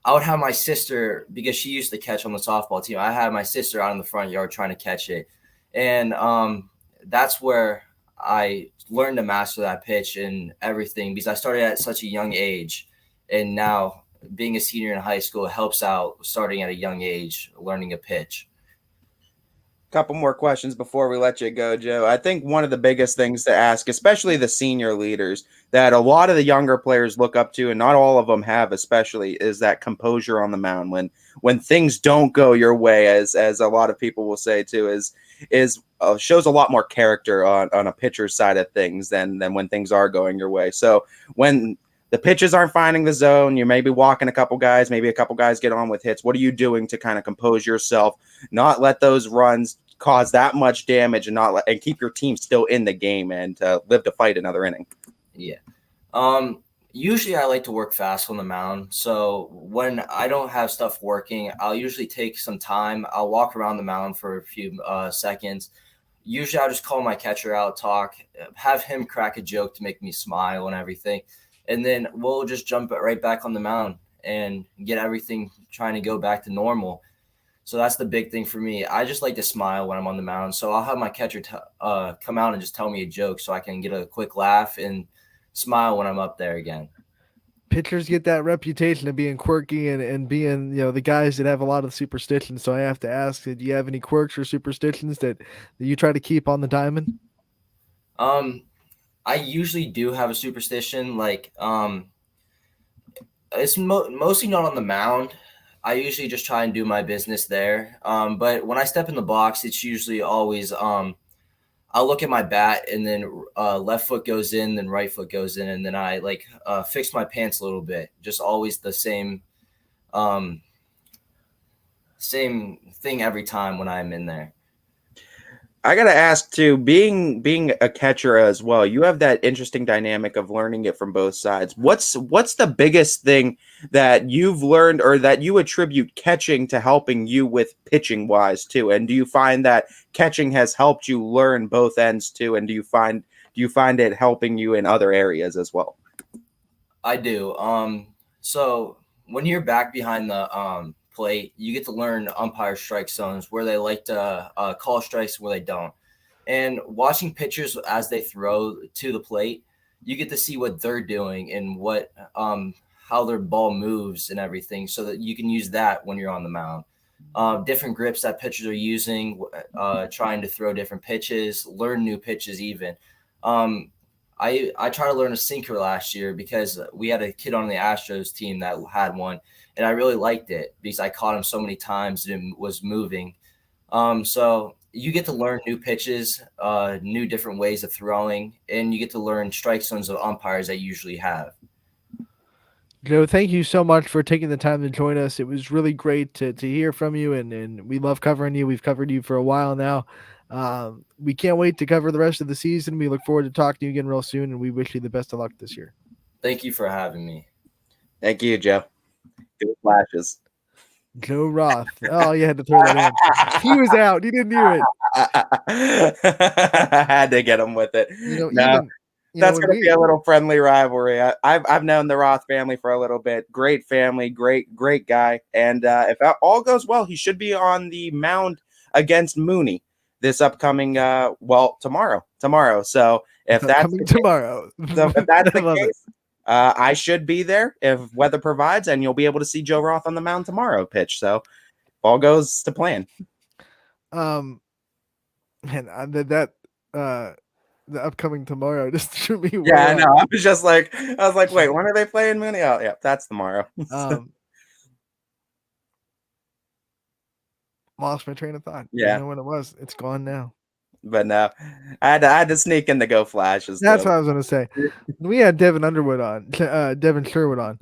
would have my sister, because she used to catch on the softball team, I had my sister out in the front yard trying to catch it. And that's where I learned to master that pitch and everything because I started at such a young age. And now being a senior in high school helps out starting at a young age, learning a pitch. Couple more questions before we let you go, Joe. I think one of the biggest things to ask, especially the senior leaders, that a lot of the younger players look up to, and not all of them have, especially, is that composure on the mound when things don't go your way, as a lot of people will say too, is shows a lot more character on a pitcher's side of things than when things are going your way. So when the pitches aren't finding the zone, you may be walking a couple guys, maybe a couple guys get on with hits. What are you doing to kind of compose yourself, not let those runs cause that much damage and keep your team still in the game and live to fight another inning? Yeah. Usually I like to work fast on the mound. So when I don't have stuff working, I'll usually take some time. I'll walk around the mound for a few seconds. Usually I'll just call my catcher out, talk, have him crack a joke to make me smile and everything. And then we'll just jump right back on the mound and get everything trying to go back to normal. So that's the big thing for me. I just like to smile when I'm on the mound. So I'll have my catcher come out and just tell me a joke so I can get a quick laugh and smile when I'm up there again. Pitchers get that reputation of being quirky and being, the guys that have a lot of superstitions. So I have to ask, do you have any quirks or superstitions that you try to keep on the diamond? I usually do have a superstition. Like, it's mostly not on the mound. I usually just try and do my business there. But when I step in the box, it's usually always I'll look at my bat and then left foot goes in, then right foot goes in, and then I fix my pants a little bit. Just always the same thing every time when I'm in there. I gotta ask too, being a catcher as well, you have that interesting dynamic of learning it from both sides. What's the biggest thing that you've learned or that you attribute catching to helping you with pitching wise too? And do you find that catching has helped you learn both ends too? And do you find it helping you in other areas as well? I do. So when you're back behind the plate, you get to learn umpire strike zones, where they like to call strikes, where they don't. And watching pitchers as they throw to the plate, you get to see what they're doing and what how their ball moves and everything, so that you can use that when you're on the mound. Different grips that pitchers are using, trying to throw different pitches, learn new pitches even. I tried to learn a sinker last year because we had a kid on the Astros team that had one, and I really liked it because I caught him so many times and was moving. So you get to learn new pitches, new different ways of throwing, and you get to learn strike zones of umpires that you usually have. Joe, thank you so much for taking the time to join us. It was really great to hear from you, and we love covering you. We've covered you for a while now. We can't wait to cover the rest of the season. We look forward to talking to you again real soon, and we wish you the best of luck this year. Thank you for having me. Thank you, Joe. Good flashes. Joe Roth. Oh, you had to throw that in. He was out. He didn't hear it. I had to get him with it. That's going to be a little friendly rivalry. I've known the Roth family for a little bit. Great family, great guy. And if all goes well, he should be on the mound against Mooney this upcoming tomorrow. So if that's tomorrow, so if that's the case, I should be there if weather provides, and you'll be able to see Joe Roth on the mound tomorrow pitch. So all goes to plan. And the upcoming tomorrow just threw me. Yeah, I know. I was like, wait, when are they playing Mooney? Oh, yeah, that's tomorrow. Lost my train of thought. Yeah, I know when it was. It's gone now. But no, I had to sneak in the go flashes. That's what I was going to say. We had Devin Sherwood on.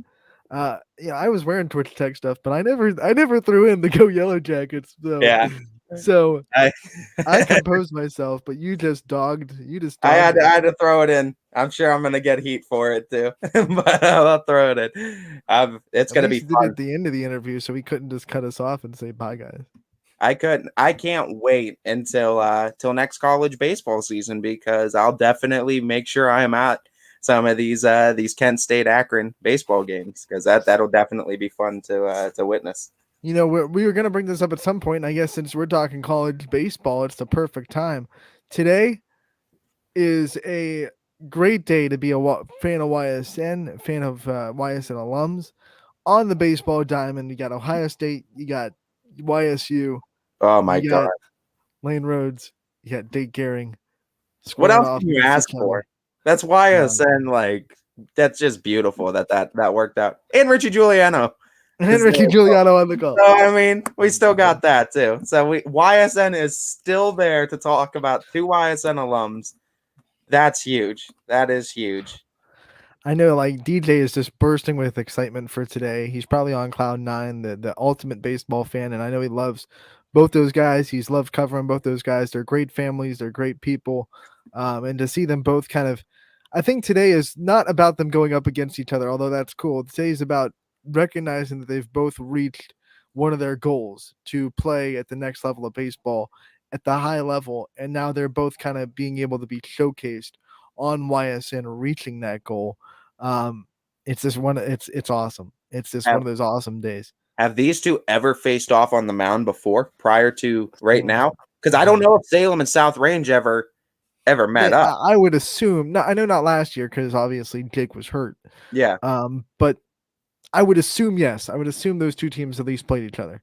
I was wearing Twitch Tech stuff, but I never threw in the Go Yellow Jackets. So, yeah. So I composed myself, but you just dogged. I had to throw it in. I'm sure I'm going to get heat for it too, but I'll throw it in. It's going to be fun. At the end of the interview, so he couldn't just cut us off and say bye, guys. I can't wait until next college baseball season, because I'll definitely make sure I am at some of these Kent State Akron baseball games, because that'll definitely be fun to witness. We were going to bring this up at some point, and I guess since we're talking college baseball, it's the perfect time. Today is a great day to be a fan of YSN, fan of YSN alums. On the baseball diamond, you got Ohio State, you got YSU. Oh my God! Lane Rhodes, you got Dake Gehring. What else can you ask for? That's YSN. That's just beautiful that worked out. And Richie Giuliano. And Ricky Giuliano on the call. So, I mean, we still got that too. So YSN is still there to talk about two YSN alums. That's huge. That is huge. I know, DJ is just bursting with excitement for today. He's probably on cloud nine, the ultimate baseball fan, and I know he loves both those guys. He's loved covering both those guys. They're great families. They're great people. And to see them both I think today is not about them going up against each other, although that's cool. Today is about recognizing that they've both reached one of their goals, to play at the next level of baseball at the high level, and now they're both being able to be showcased on YSN, reaching that goal. It's just it's awesome. It's just one of those awesome days. have these two ever faced off on the mound before prior to right now? Because I don't know if Salem and South Range ever met up. I would assume. I know not last year because obviously Jake was hurt. Yeah. But I would assume yes. I would assume those two teams at least played each other.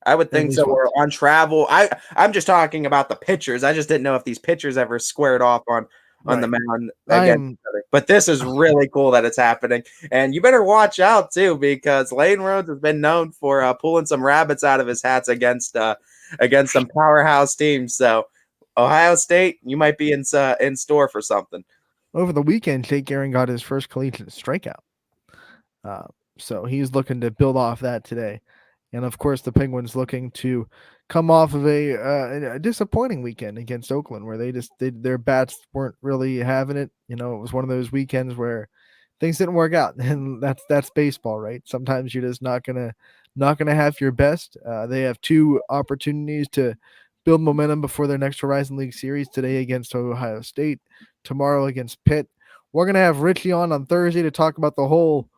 I would think so. We're on travel. I'm just talking about the pitchers. I just didn't know if these pitchers ever squared off on the mound against each other. But this is really cool that it's happening. And you better watch out too, because Lane Rhodes has been known for pulling some rabbits out of his hats against some powerhouse teams. So Ohio State, you might be in store for something. Over the weekend, Jake Aaron got his first collegiate strikeout. So he's looking to build off that today. And of course, the Penguins looking to come off of a disappointing weekend against Oakland, where their bats weren't really having it. It was one of those weekends where things didn't work out, and that's baseball, right? Sometimes you're just not gonna have your best. They have two opportunities to build momentum before their next Horizon League series, today against Ohio State, tomorrow against Pitt. We're gonna have Richie on Thursday to talk about the whole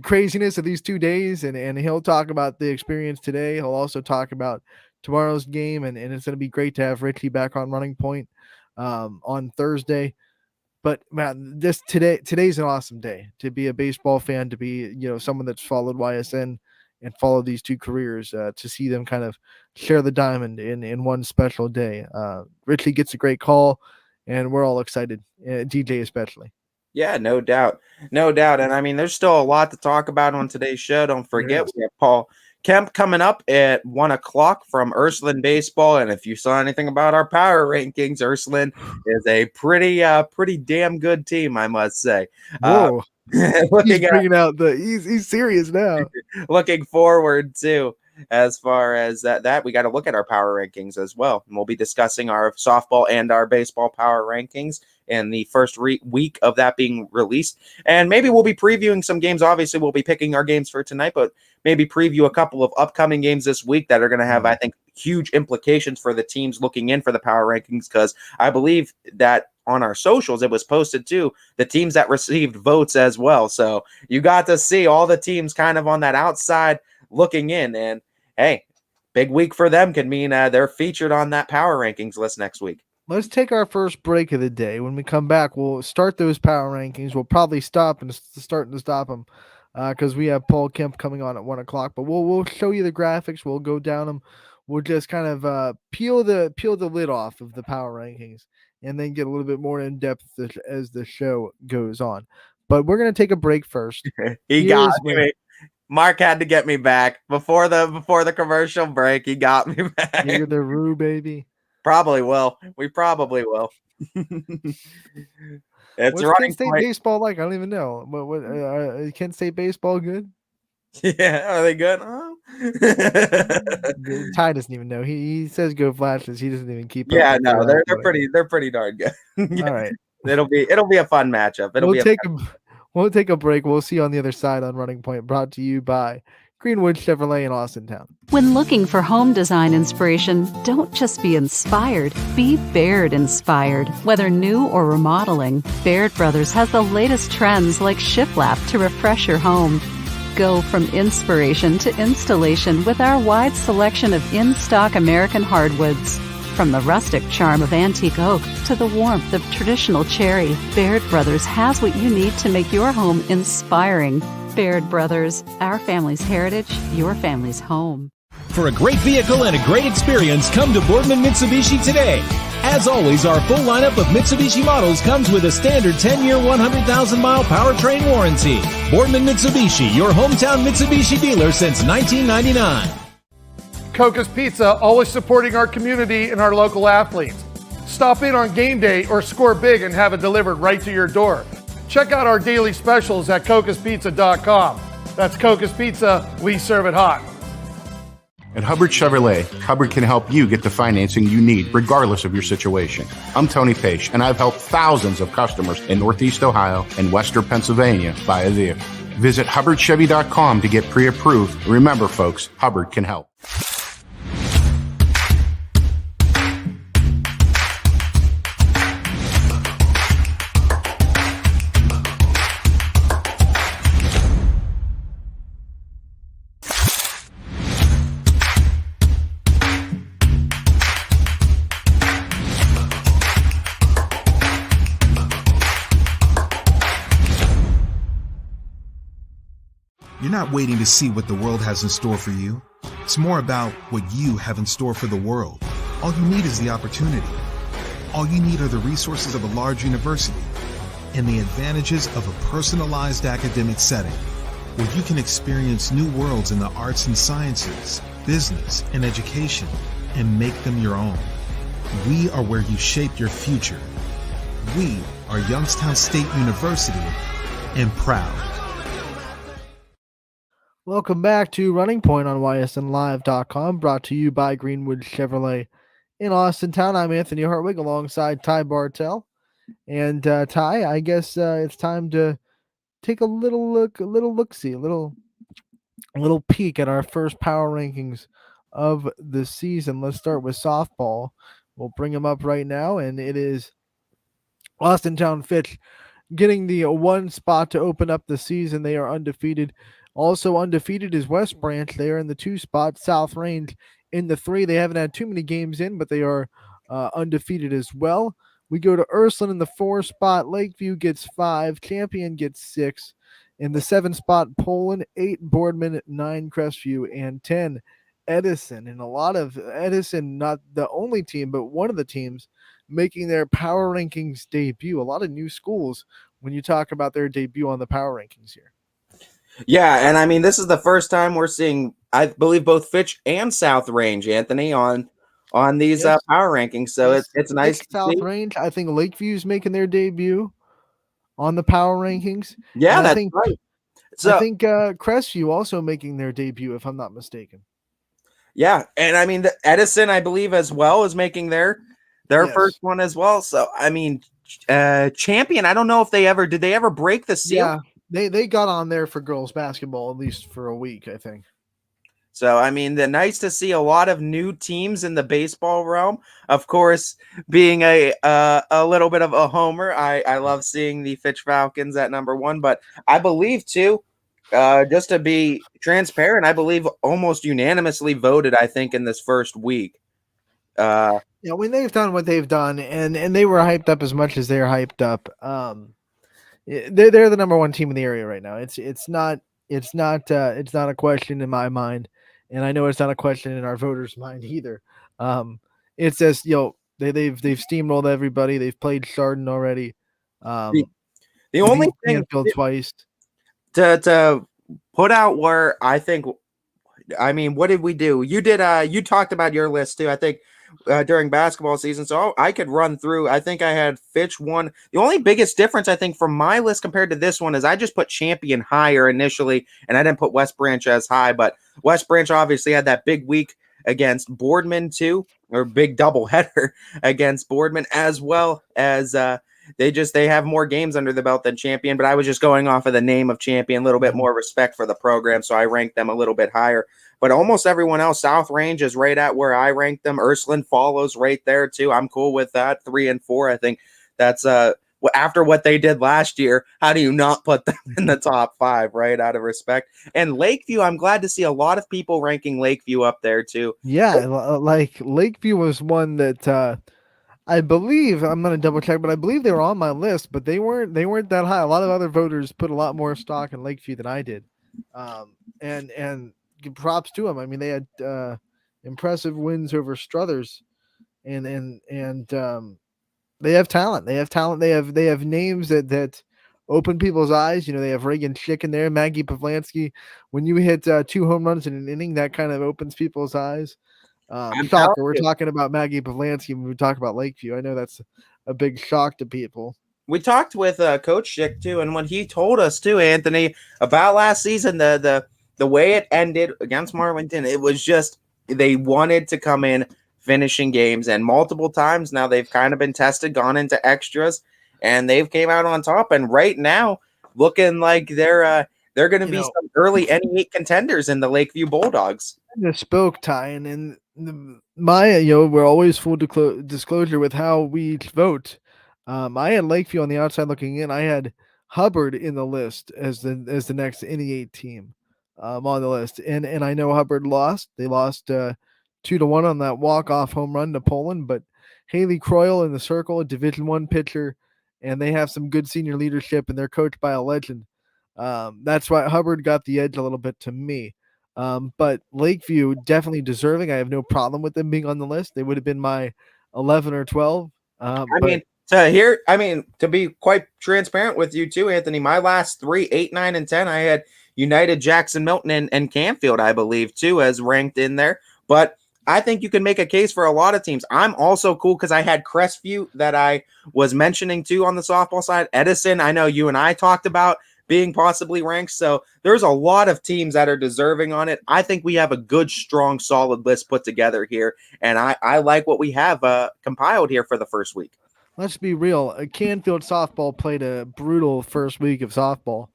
craziness of these 2 days, and he'll talk about the experience today. He'll also talk about tomorrow's game, and it's going to be great to have Richie back on Running Point on Thursday. But man, today's an awesome day to be a baseball fan, to be someone that's followed YSN and followed these two careers, to see them kind of share the diamond in one special day. Richie gets a great call, and we're all excited, DJ especially. Yeah, no doubt. And I mean, there's still a lot to talk about on today's show. Don't forget, we have Paul Kemp coming up at 1:00 from Ursuline Baseball. And if you saw anything about our power rankings, Ursuline is a pretty damn good team, I must say. Whoa. He's serious now. Looking forward to, as far as that, we got to look at our power rankings as well. And we'll be discussing our softball and our baseball power rankings in the first week of that being released. And maybe we'll be previewing some games. Obviously, we'll be picking our games for tonight, but maybe preview a couple of upcoming games this week that are going to have, I think, huge implications for the teams looking in for the power rankings, because I believe that on our socials, it was posted too, the teams that received votes as well. So you got to see all the teams kind of on that outside looking in. And hey, big week for them can mean they're featured on that power rankings list next week. Let's take our first break of the day. When we come back, we'll start those power rankings. We'll probably stop them because we have Paul Kemp coming on at 1:00. But we'll show you the graphics. We'll go down them. We'll just kind of peel the lid off of the power rankings, and then get a little bit more in depth as the show goes on. But we're gonna take a break first. Mark had to get me back before the commercial break. He got me back. You're the Roo, baby. Probably will. We probably will. What's Kent State baseball like? I don't even know. What Kent State baseball good? Yeah, are they good? Ty doesn't even know. He says go Flashes. He doesn't even keep. Yeah, no, they're pretty darn good. All right, it'll be a fun matchup. We'll take a break. We'll see you on the other side on Running Point, brought to you by Greenwood Chevrolet in Austintown. When looking for home design inspiration, don't just be inspired, be Baird inspired. Whether new or remodeling, Baird Brothers has the latest trends like shiplap to refresh your home. Go from inspiration to installation with our wide selection of in-stock American hardwoods. From the rustic charm of antique oak to the warmth of traditional cherry, Baird Brothers has what you need to make your home inspiring. Baird Brothers, our family's heritage, your family's home. For a great vehicle and a great experience, come to Boardman Mitsubishi today. As always, our full lineup of Mitsubishi models comes with a standard 10-year, 100,000-mile powertrain warranty. Boardman Mitsubishi, your hometown Mitsubishi dealer since 1999. Coca's Pizza, always supporting our community and our local athletes. Stop in on game day or score big and have it delivered right to your door. Check out our daily specials at cocaspizza.com. That's Coca's Pizza, we serve it hot. At Hubbard Chevrolet, Hubbard can help you get the financing you need regardless of your situation. I'm Tony Page, and I've helped thousands of customers in Northeast Ohio and Western Pennsylvania buy a vehicle. Visit HubbardChevy.com to get pre-approved. Remember, folks, Hubbard can help. not waiting to see what the world has in store for you. It's more about what you have in store for the world. All you need is the opportunity. All you need are the resources of a large university and the advantages of a personalized academic setting where you can experience new worlds in the arts and sciences, business, and education and make them your own. We are where you shape your future. We are Youngstown State University and proud. Welcome back to Running Point on ysnlive.com, brought to you by Greenwood Chevrolet in Austintown. I'm Anthony Hartwig alongside Ty Bartell. And Ty, I guess it's time to take a little peek at our first power rankings of the season. Let's start with softball. We'll bring them up right now, and it is Austintown Fitch getting the 1 spot to open up the season. They are undefeated. Also undefeated is West Branch. They are in the 2 spot. South Range in the 3. They haven't had too many games in, but they are undefeated as well. We go to Ursuline in the 4 spot. Lakeview gets 5. Champion gets 6. In the 7 spot, Poland, 8 Boardman, 9 Crestview, and 10 Edison. And a lot of Edison, not the only team, but one of the teams making their power rankings debut. A lot of new schools when you talk about their debut on the power rankings here. Yeah, and I mean, this is the first time we're seeing, I believe, both Fitch and South Range, Anthony, on these power rankings. So it's nice to South see. Range. I think Lakeview's making their debut on the power rankings. Yeah, and that's right. So I think Crestview also making their debut, if I'm not mistaken. Yeah, and I mean, the Edison, I believe, as well, is making their first one as well. So I mean, Champion, I don't know if did they ever break the seal? Yeah, they got on there for girls basketball, at least for a week, I think. So, I mean, nice to see a lot of new teams in the baseball realm. Of course, being a little bit of a homer, I love seeing the Fitch Falcons at number 1. But I believe, too, just to be transparent, I believe almost unanimously voted, I think, in this first week. Yeah, when they've done what they've done, and they were hyped up as much as they're hyped up, they're the number 1 team in the area right now. It's not a question in my mind. And I know it's not a question in our voters' mind either. It's just, they've steamrolled everybody. They've played Chardon already. The only thing Canfield twice to put out where I think, I mean, what did we do? You talked about your list too, I think, during basketball season. So I could run through. I think I had Fitch 1. The only biggest difference, I think, from my list compared to this one is I just put Champion higher initially, and I didn't put West Branch as high, but West Branch obviously had that big week against Boardman too, or big doubleheader against Boardman, as well as they have more games under the belt than Champion. But I was just going off of the name of Champion, a little bit more respect for the program, so I ranked them a little bit higher. But almost everyone else, South Range is right at where I ranked them. Ursuline follows right there too. I'm cool with that. 3 and 4. I think that's after what they did last year. How do you not put them in the top 5, right? Out of respect. And Lakeview, I'm glad to see a lot of people ranking Lakeview up there too. Yeah, like Lakeview was one that I believe, I'm going to double check, but I believe they were on my list, but they weren't that high. A lot of other voters put a lot more stock in Lakeview than I did. And props to them. I mean, they had impressive wins over Struthers, and they have talent. They have names that open people's eyes. They have Reagan Schick in there, Maggie Pavlansky. When you hit 2 home runs in an inning, that kind of opens people's eyes. Shocker. We're talking about Maggie Pavlansky when we talk about Lakeview. I know that's a big shock to people. We talked with Coach Schick too, and when he told us too, Anthony, about last season, the way it ended against Marlington, it was just they wanted to come in finishing games, and multiple times now they've kind of been tested, gone into extras, and they've came out on top. And right now, looking like they're going to be some early NE8 contenders in the Lakeview Bulldogs. I just spoke, Ty, and we're always full disclosure with how we vote. I had Lakeview on the outside looking in. I had Hubbard in the list as the next NE8 team. On the list, and I know Hubbard lost. They lost 2-1 on that walk-off home run to Poland, but Haley Croyle in the circle, a Division I pitcher, and they have some good senior leadership, and they're coached by a legend. That's why Hubbard got the edge a little bit to me. But Lakeview definitely deserving. I have no problem with them being on the list. They would have been my 11 or 12. But to be quite transparent with you too, Anthony, my last 3, 8, 9, and 10, I had United, Jackson, Milton, and Canfield, I believe, too, as ranked in there. But I think you can make a case for a lot of teams. I'm also cool because I had Crestview that I was mentioning too on the softball side. Edison, I know you and I talked about being possibly ranked. So there's a lot of teams that are deserving on it. I think we have a good, strong, solid list put together here. And I like what we have compiled here for the first week. Let's be real. Canfield softball played a brutal first week of softball.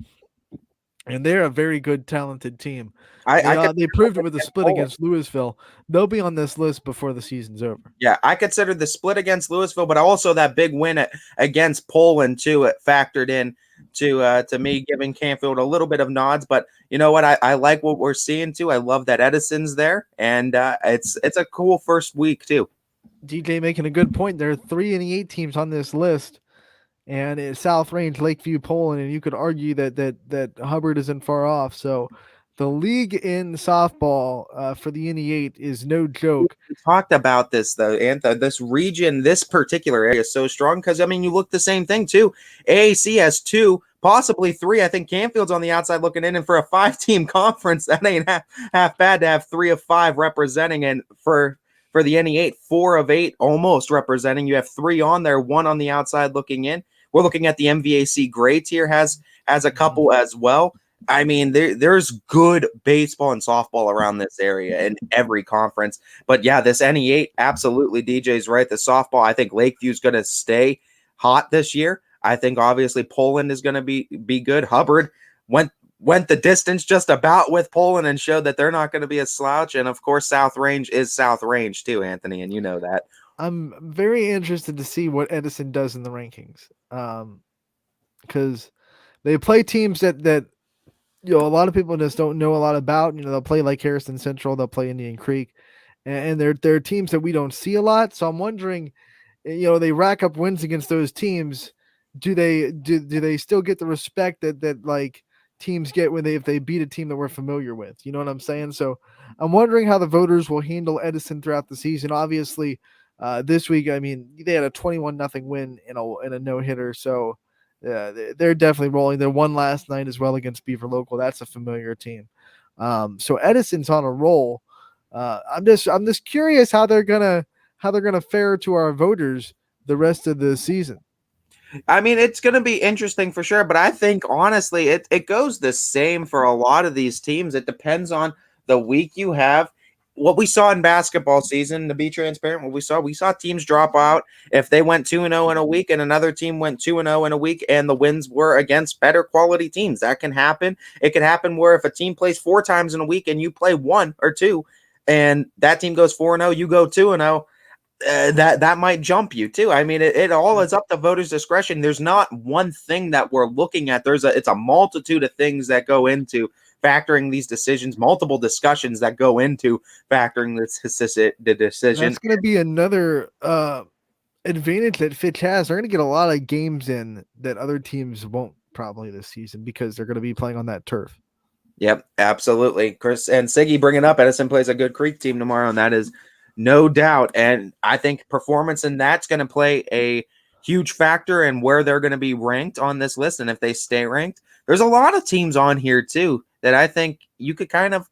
And they're a very good, talented team. They proved it with the split against Louisville. They'll be on this list before the season's over. Yeah, I considered the split against Louisville, but also that big win against Poland too. It factored in to me, giving Canfield a little bit of nods. But you know what? I like what we're seeing too. I love that Edison's there, and it's a cool first week too. DJ making a good point. There are 3 of the 8 teams on this list. And it's South Range, Lakeview, Poland, and you could argue that Hubbard isn't far off. So the league in softball for the NE8 is no joke. We talked about this, though, Antha. This region, this particular area is so strong because, I mean, you look the same thing, too. AAC has 2, possibly 3. I think Canfield's on the outside looking in. And for a 5-team conference, that ain't half bad to have 3 of 5 representing. And for the NE8, 4 of 8 almost representing. You have 3 on there, 1 on the outside looking in. We're looking at the MVAC Gray tier has a couple as well. I mean, there's good baseball and softball around this area in every conference. But yeah, this NE8, absolutely, DJ's right. The softball, I think Lakeview's going to stay hot this year. I think obviously Poland is going to be good. Hubbard went the distance just about with Poland and showed that they're not going to be a slouch. And of course, South Range is South Range too, Anthony, and you know that. I'm very interested to see what Edison does in the rankings, because they play teams that a lot of people just don't know a lot about. They'll play like Harrison Central, they'll play Indian Creek, and they're teams that we don't see a lot. So I'm wondering, they rack up wins against those teams. Do they still get the respect that like teams get if they beat a team that we're familiar with? You know what I'm saying? So I'm wondering how the voters will handle Edison throughout the season. Obviously, this week, I mean, they had a 21-0 win in a no-hitter, so they're definitely rolling. They won last night as well against Beaver Local. That's a familiar team. So Edison's on a roll. I'm just curious how they're gonna fare to our voters the rest of the season. I mean, it's going to be interesting for sure, but I think honestly, it goes the same for a lot of these teams. It depends on the week you have. What we saw in basketball season, to be transparent, we saw teams drop out if they went 2-0 in a week and another team went 2-0 in a week and the wins were against better quality teams. That can happen. It can happen where if a team plays 4 times in a week and you play 1 or 2 and that team goes 4-0, you go 2-0, that might jump you too. I mean, it all is up to voters' discretion. There's not one thing that we're looking at. It's a multitude of things that go into factoring these decisions, multiple discussions that go into factoring the decision. That's going to be another advantage that Fitch has. They're going to get a lot of games in that other teams won't probably this season because they're going to be playing on that turf. Yep, absolutely. Chris and Siggy bringing up Edison plays a good Creek team tomorrow, and that is no doubt. And I think performance in that's going to play a huge factor in where they're going to be ranked on this list. And if they stay ranked, there's a lot of teams on here too that I think you could kind of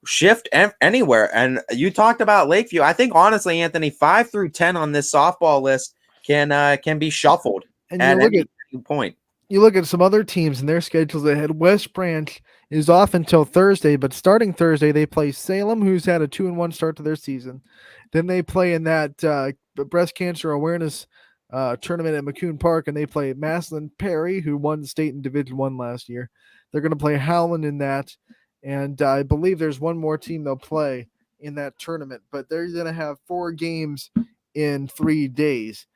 shift anywhere. And you talked about Lakeview. I think honestly, Anthony, 5 through 10 on this softball list can be shuffled and at any point. You look at some other teams and their schedules ahead. West Branch is off until Thursday, but starting Thursday, they play Salem, who's had a 2-1 start to their season. Then they play in that breast cancer awareness tournament at McCune Park, and they play Maslin Perry, who won state in Division I last year. They're going to play Howland in that, and I believe there's one more team they'll play in that tournament, but they're going to have 4 games in 3 days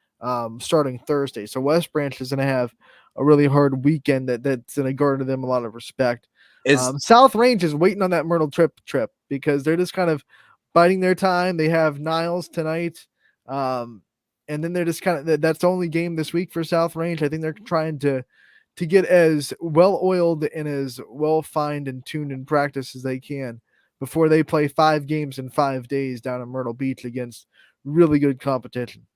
starting Thursday. So West Branch is going to have a really hard weekend that's going to garner them a lot of respect. South Range is waiting on that Myrtle trip because they're just kind of biding their time. They have Niles tonight, and then they're just kind of that's the only game this week for South Range. I think they're trying to to get as well oiled and as well fined and tuned in practice as they can before they play 5 games in 5 days down in Myrtle Beach against really good competition.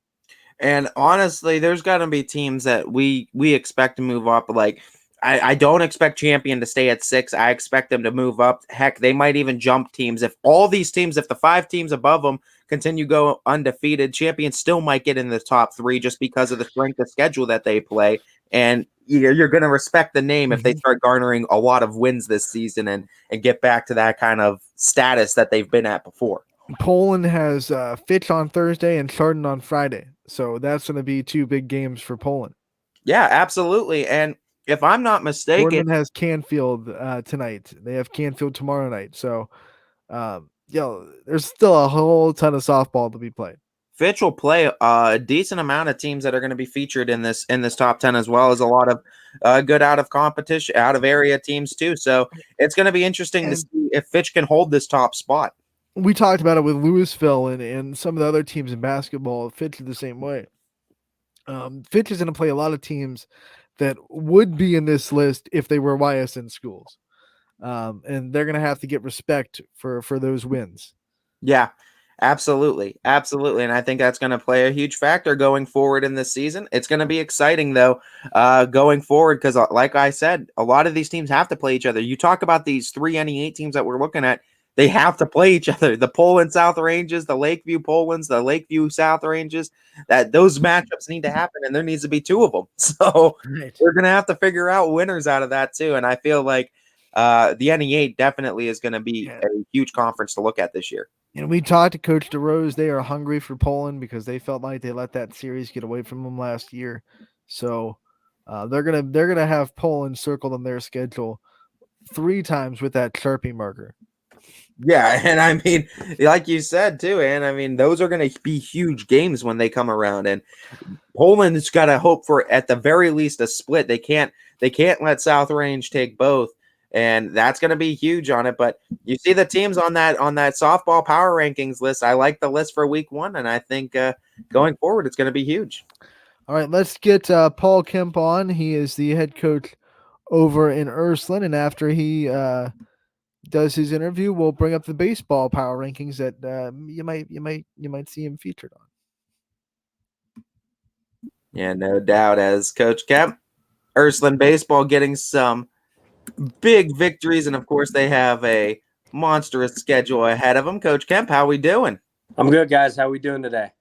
And honestly, there's got to be teams that we expect to move up. Like, I don't expect Champion to stay at 6. I expect them to move up. Heck, they might even jump teams. If all these teams, if the 5 teams above them continue go undefeated, Champion still might get in the top 3 just because of the strength of schedule that they play. And you're going to respect the name if they start garnering a lot of wins this season and get back to that kind of status that they've been at before. Poland has Fitch on Thursday and Chardon on Friday. So that's going to be 2 big games for Poland. Yeah, absolutely. And if I'm not mistaken, Boardman has Canfield tonight. They have Canfield tomorrow night. So, there's still a whole ton of softball to be played. Fitch will play a decent amount of teams that are going to be featured in this top 10, as well as a lot of good out of area teams too. So it's going to be interesting to see if Fitch can hold this top spot. We talked about it with Louisville and some of the other teams in basketball. Fitch is the same way. Fitch is going to play a lot of teams that would be in this list if they were YSN schools. And they're going to have to get respect for those wins. Yeah, absolutely. Absolutely. And I think that's going to play a huge factor going forward in this season. It's going to be exciting, though, going forward, because like I said, a lot of these teams have to play each other. You talk about these 3 NE8 teams that we're looking at. They have to play each other. The Poland South Ranges, the Lakeview Polands, the Lakeview South Ranges, that those matchups need to happen, and there needs to be 2 of them. So we're going to have to figure out winners out of that too. And I feel like the NE8 definitely is going to be a huge conference to look at this year. And we talked to Coach DeRose. They are hungry for Poland because they felt like they let that series get away from them last year. So they're gonna have Poland circled on their schedule 3 times with that Sharpie marker. Yeah, and I mean, like you said too, and I mean, those are going to be huge games when they come around, and Poland's got to hope for at the very least a split. They can't let South Range take both, and that's going to be huge on it. But you see the teams on that softball power rankings list. I like the list for week 1, and I think going forward it's going to be huge. All right, let's get Paul Kemp on. He is the head coach over in Ursuline, and after he does his interview, we'll bring up the baseball power rankings that you might see him featured on. Yeah, no doubt. As Coach Kemp, Ursuline baseball getting some big victories, and of course they have a monstrous schedule ahead of them. Coach Kemp, how we doing? I'm good, guys. How we doing today?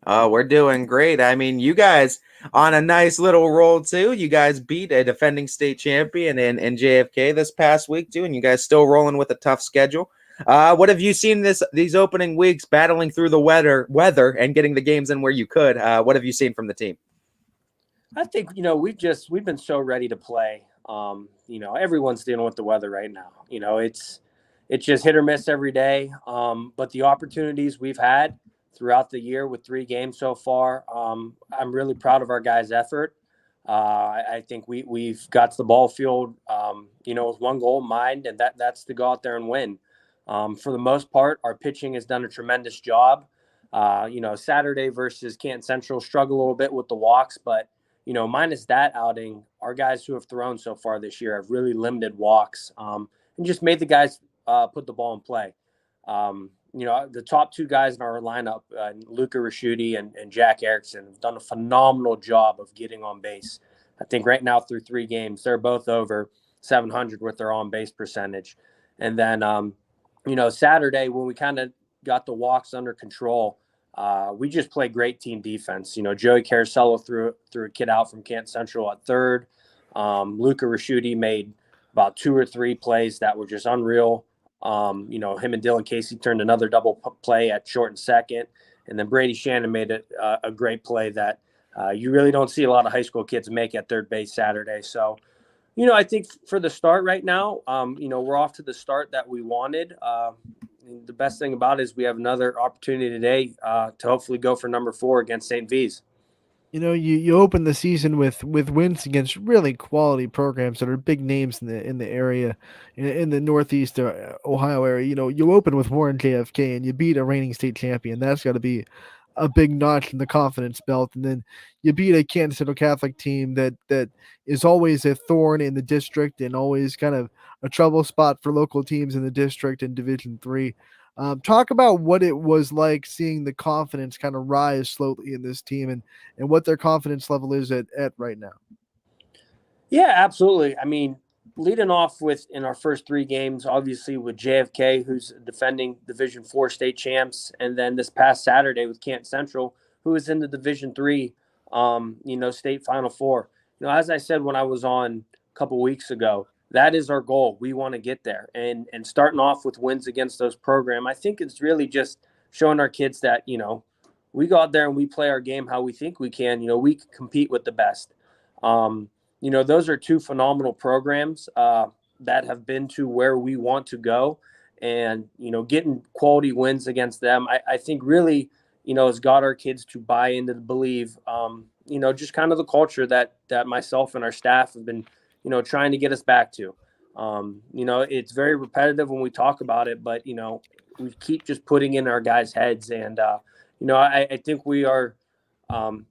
We're doing great. I mean, you guys on a nice little roll too. You guys beat a defending state champion in JFK this past week too, and you guys still rolling with a tough schedule. What have you seen these opening weeks battling through the weather and getting the games in where you could? What have you seen from the team? I think we've been so ready to play. Everyone's dealing with the weather right now. It's just hit or miss every day. But the opportunities we've had throughout the year with 3 games so far, I'm really proud of our guys' effort. I think we've got to the ball field, with one goal in mind, and that's to go out there and win. For the most part, our pitching has done a tremendous job. Saturday versus Canton Central struggled a little bit with the walks, but minus that outing, our guys who have thrown so far this year have really limited walks and just made the guys put the ball in play. The top 2 guys in our lineup, Luca Raschuti and Jack Erickson, have done a phenomenal job of getting on base. I think right now through 3 games, they're both over 700 with their on-base percentage. And then, Saturday when we kind of got the walks under control, we just played great team defense. Joey Caracello threw a kid out from Canton Central at third. Luca Raschuti made about 2 or 3 plays that were just unreal. Him and Dylan Casey turned another double play at short and second. And then Brady Shannon made a great play that you really don't see a lot of high school kids make at third base Saturday. So, I think for the start right now, we're off to the start that we wanted. The best thing about it is we have another opportunity today to hopefully go for number 4 against St. V's. You open the season with wins against really quality programs that are big names in the area, in the Northeast Ohio area. You open with Warren JFK and you beat a reigning state champion. That's got to be a big notch in the confidence belt. And then you beat a Kansas Central Catholic team that is always a thorn in the district and always kind of a trouble spot for local teams in the district in Division III. Talk about what it was like seeing the confidence kind of rise slowly in this team, and what their confidence level is at right now. Yeah, absolutely. I mean, leading off with in our first 3 games, obviously with JFK, who's defending Division IV state champs, and then this past Saturday with Canton Central, who is in the Division III, state Final Four. As I said when I was on a couple weeks ago, that is our goal. We want to get there, and starting off with wins against those programs, I think it's really just showing our kids that we go out there and we play our game how we think we can. We can compete with the best. Those are 2 phenomenal programs that have been to where we want to go, and getting quality wins against them, I think really has got our kids to buy into the believe. Just kind of the culture that myself and our staff have been trying to get us back to. It's very repetitive when we talk about it, but we keep just putting in our guys' heads, and I think we are.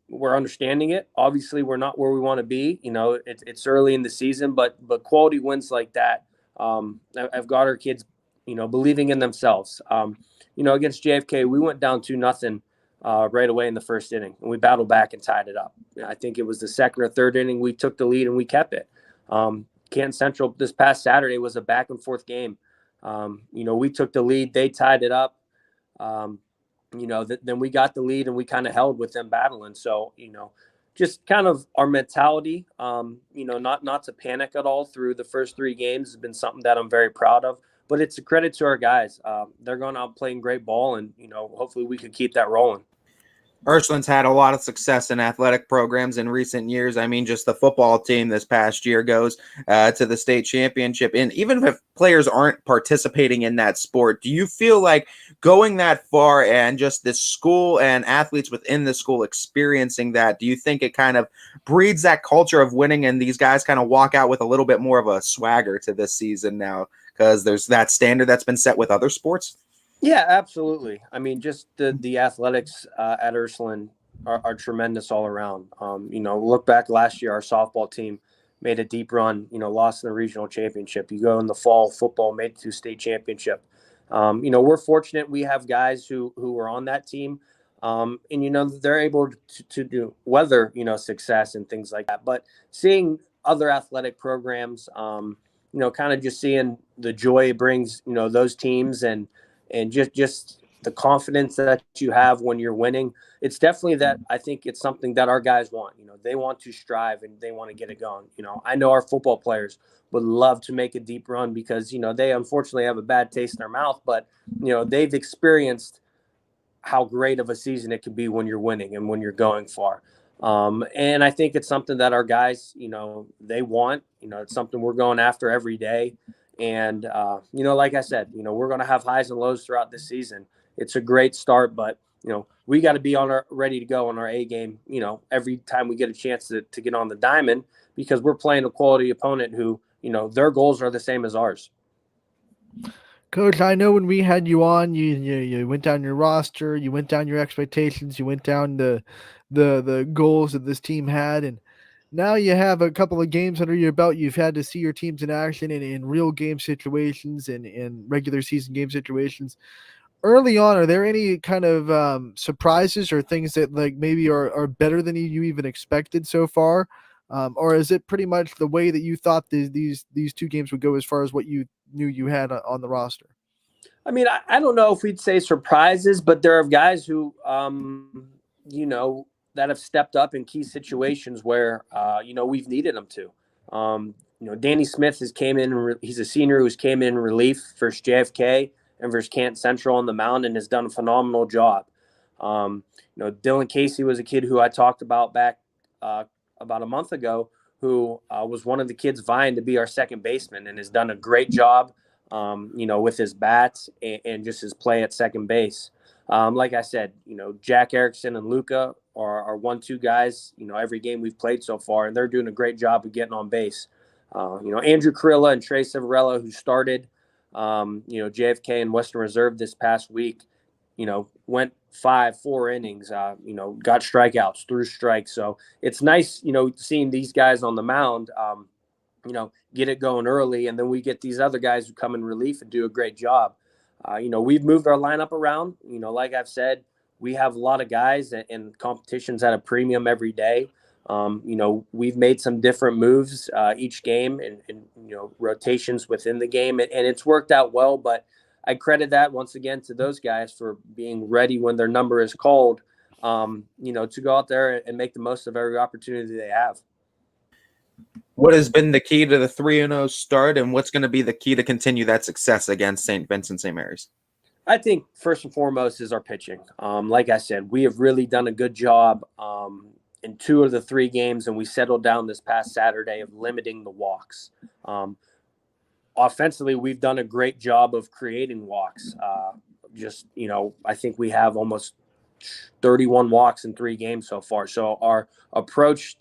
We're understanding it. Obviously, we're not where we want to be. It's early in the season, but quality wins like that, I've got our kids, believing in themselves. Against JFK, we went down 2-0 right away in the first inning, and we battled back and tied it up. I think it was the second or third inning we took the lead and we kept it. Canton Central this past Saturday was a back and forth game. We took the lead, they tied it up. Then we got the lead and we kind of held with them battling. So, just kind of our mentality, not to panic at all through the first 3 games has been something that I'm very proud of, but it's a credit to our guys. They're going out playing great ball, and, hopefully we can keep that rolling. Ursuline's had a lot of success in athletic programs in recent years. I mean, just the football team this past year goes to the state championship. And even if players aren't participating in that sport, do you feel like going that far and just this school and athletes within the school experiencing that, do you think it kind of breeds that culture of winning and these guys kind of walk out with a little bit more of a swagger to this season now because there's that standard that's been set with other sports? Yeah, absolutely. I mean, just the athletics at Ursuline are tremendous all around. Look back last year, our softball team made a deep run, lost in the regional championship. You go in the fall, football made it to state championship. We're fortunate we have guys who are on that team, and, they're able to do weather, success and things like that. But seeing other athletic programs, kind of just seeing the joy it brings, those teams and just the confidence that you have when you're winning. It's definitely that I think it's something that our guys want. They want to strive and they want to get it going. I know our football players would love to make a deep run because, they unfortunately have a bad taste in their mouth, but, they've experienced how great of a season it can be when you're winning and when you're going far. And I think it's something that our guys, they want. It's something we're going after every day. And, like I said, we're going to have highs and lows throughout this season. It's a great start, but, we got to be ready to go on our A game, every time we get a chance to get on the diamond because we're playing a quality opponent who, their goals are the same as ours. Coach, I know when we had you on, you went down your roster, you went down your expectations, you went down the goals that this team had, and now you have a couple of games under your belt. You've had to see your teams in action in real game situations and in regular season game situations. Early on, are there any kind of surprises or things that like maybe are better than you even expected so far? Or is it pretty much the way that you thought these 2 games would go as far as what you knew you had on the roster? I mean, I don't know if we'd say surprises, but there are guys who, that have stepped up in key situations where, we've needed them to. Danny Smith came in. He's a senior who's came in relief versus JFK and versus Canton Central on the mound and has done a phenomenal job. Dylan Casey was a kid who I talked about back about a month ago who was one of the kids vying to be our second baseman and has done a great job, with his bats and just his play at second base. Like I said, Jack Erickson and Luca are 1-2 guys, every game we've played so far, and they're doing a great job of getting on base. Andrew Carilla and Trey Civarella, who started, JFK and Western Reserve this past week, went 4 innings, got strikeouts, threw strikes. So it's nice, seeing these guys on the mound, get it going early. And then we get these other guys who come in relief and do a great job. We've moved our lineup around. Like I've said, we have a lot of guys and competitions at a premium every day. We've made some different moves each game and rotations within the game, and it's worked out well. But I credit that once again to those guys for being ready when their number is called, to go out there and make the most of every opportunity they have. What has been the key to the 3-0 start, and what's going to be the key to continue that success against St. Vincent St. Mary's? I think first and foremost is our pitching. Like I said, we have really done a good job in 2 of the 3 games, and we settled down this past Saturday of limiting the walks. Offensively, we've done a great job of creating walks. I think we have almost 31 walks in 3 games so far. So our approach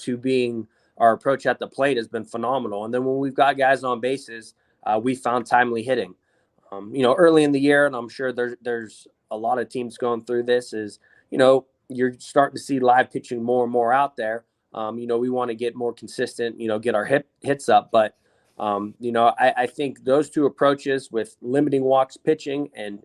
at the plate has been phenomenal. And then when we've got guys on bases, we found timely hitting. Early in the year, and I'm sure there's a lot of teams going through this, is, you're starting to see live pitching more and more out there. We want to get more consistent, get our hits up. But, I think those 2 approaches with limiting walks pitching and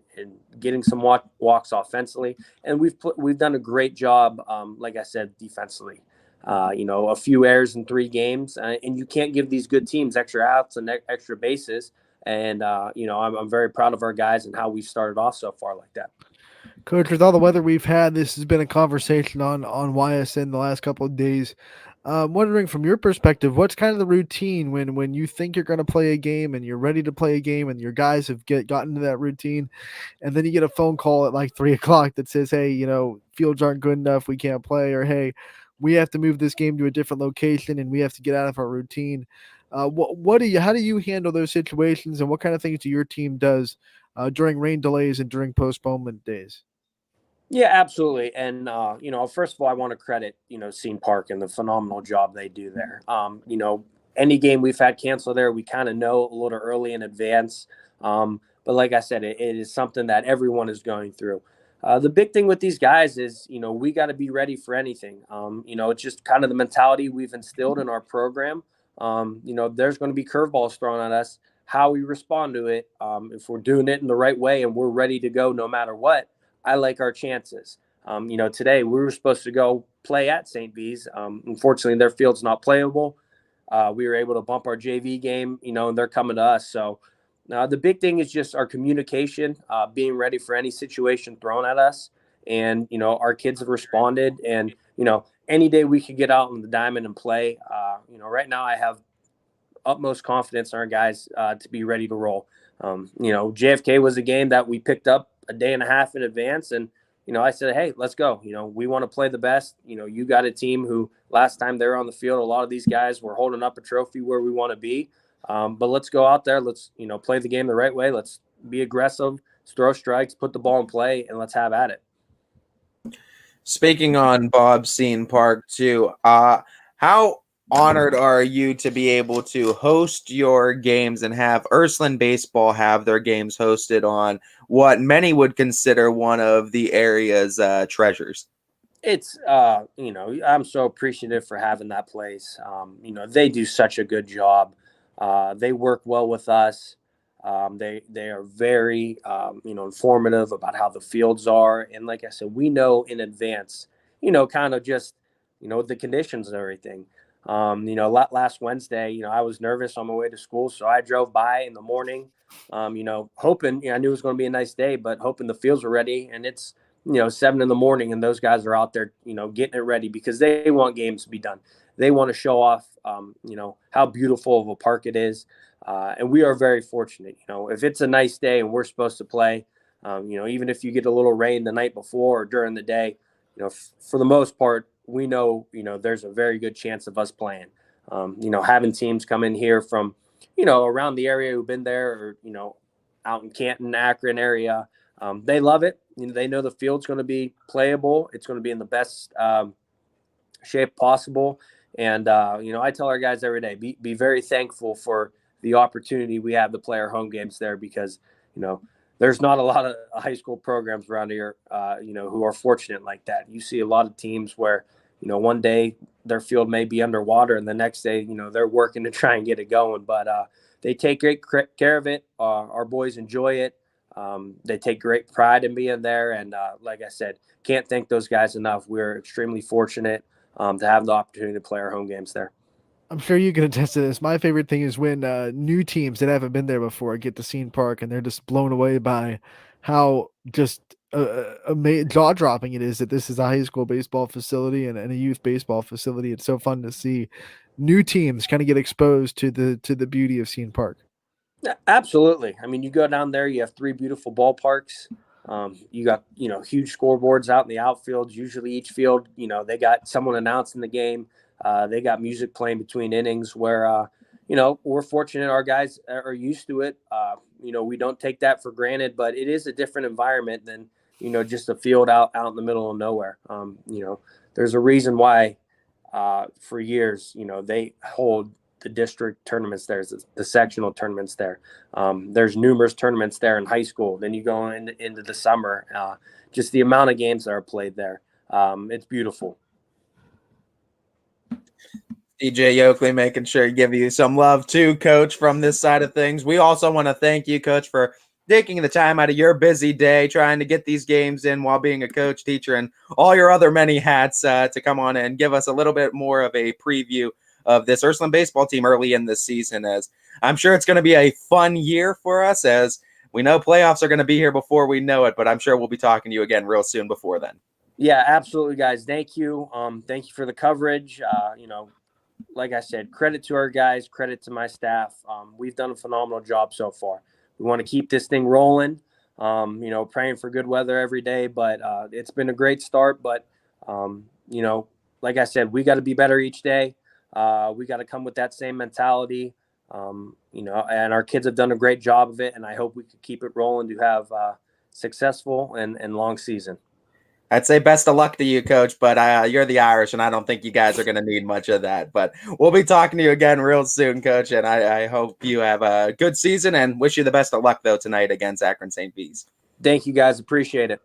getting some walks offensively, and we've done a great job, like I said, defensively. A few errors in 3 games, and you can't give these good teams extra outs and extra bases. And, I'm very proud of our guys and how we've started off so far like that. Coach, with all the weather we've had, this has been a conversation on YSN the last couple of days. Wondering from your perspective, what's kind of the routine when you think you're going to play a game and you're ready to play a game and your guys have gotten to that routine, and then you get a phone call at like 3 o'clock that says, hey, fields aren't good enough, we can't play, or hey, we have to move this game to a different location and we have to get out of our routine. How do you handle those situations, and what kind of things do your team does during rain delays and during postponement days? Yeah, absolutely. And, first of all, I want to credit, Scene Park and the phenomenal job they do there. Any game we've had canceled there, we kind of know a little early in advance. But like I said, it is something that everyone is going through. The big thing with these guys is, we got to be ready for anything. It's just kind of the mentality we've instilled in our program. There's going to be curveballs thrown at us. How we respond to it, if we're doing it in the right way and we're ready to go no matter what, I like our chances. Today we were supposed to go play at St. V's. Unfortunately, their field's not playable. We were able to bump our JV game, and they're coming to us. So the big thing is just our communication, being ready for any situation thrown at us. And, our kids have responded. And, any day we could get out on the diamond and play. Right now I have utmost confidence in our guys to be ready to roll. JFK was a game that we picked up a day and a half in advance. And, I said, hey, let's go. We want to play the best. You got a team who last time they were on the field, a lot of these guys were holding up a trophy where we want to be. But let's go out there. Let's, play the game the right way. Let's be aggressive, let's throw strikes, put the ball in play, and let's have at it. Speaking on Bob Scene Park too, how honored are you to be able to host your games and have Ursuline Baseball have their games hosted on what many would consider one of the area's treasures? It's, I'm so appreciative for having that place. They do such a good job. They work well with us. They are very, informative about how the fields are. And like I said, we know in advance, kind of just, the conditions and everything. Last Wednesday, I was nervous on my way to school. So I drove by in the morning, hoping, I knew it was going to be a nice day, but hoping the fields were ready. And it's, 7 a.m. and those guys are out there, getting it ready because they want games to be done. They want to show off, how beautiful of a park it is. And we are very fortunate, if it's a nice day and we're supposed to play, even if you get a little rain the night before or during the day, for the most part, we know, there's a very good chance of us playing. Having teams come in here from, around the area who've been there or, out in Canton, Akron area, they love it. They know the field's going to be playable. It's going to be in the best shape possible. And, I tell our guys every day, be very thankful for the opportunity we have to play our home games there because, there's not a lot of high school programs around here, who are fortunate like that. You see a lot of teams where, one day their field may be underwater and the next day, they're working to try and get it going. But they take great care of it. Our boys enjoy it. They take great pride in being there. And like I said, can't thank those guys enough. We're extremely fortunate to have the opportunity to play our home games there. I'm sure you can attest to this. My favorite thing is when new teams that haven't been there before get to Scene Park and they're just blown away by how just jaw-dropping it is that this is a high school baseball facility and a youth baseball facility. It's so fun to see new teams kind of get exposed to the beauty of Scene Park. Absolutely. I mean, you go down there, you have 3 beautiful ballparks. You got, huge scoreboards out in the outfields. Usually each field, they got someone announcing the game. They got music playing between innings where, we're fortunate our guys are used to it. We don't take that for granted, but it is a different environment than, just a field out in the middle of nowhere. There's a reason why for years, they hold the district tournaments there, the sectional tournaments there. There's numerous tournaments there in high school. Then you go into the summer, just the amount of games that are played there. It's beautiful. DJ Oakley making sure to give you some love too, Coach, from this side of things. We also want to thank you, Coach, for taking the time out of your busy day, trying to get these games in while being a coach, teacher, and all your other many hats to come on and give us a little bit more of a preview of this Ursuline baseball team early in this season, as I'm sure it's going to be a fun year for us, as we know playoffs are going to be here before we know it, but I'm sure we'll be talking to you again real soon before then. Yeah, absolutely, guys. Thank you. Thank you for the coverage. Like I said, credit to our guys, credit to my staff. We've done a phenomenal job so far. We want to keep this thing rolling, praying for good weather every day, but it's been a great start. But, like I said, we got to be better each day. We got to come with that same mentality, and our kids have done a great job of it, and I hope we can keep it rolling to have successful and long season. I'd say best of luck to you, Coach, but you're the Irish, and I don't think you guys are going to need much of that. But we'll be talking to you again real soon, Coach, and I hope you have a good season and wish you the best of luck, though, tonight against Akron St. V's. Thank you, guys. Appreciate it.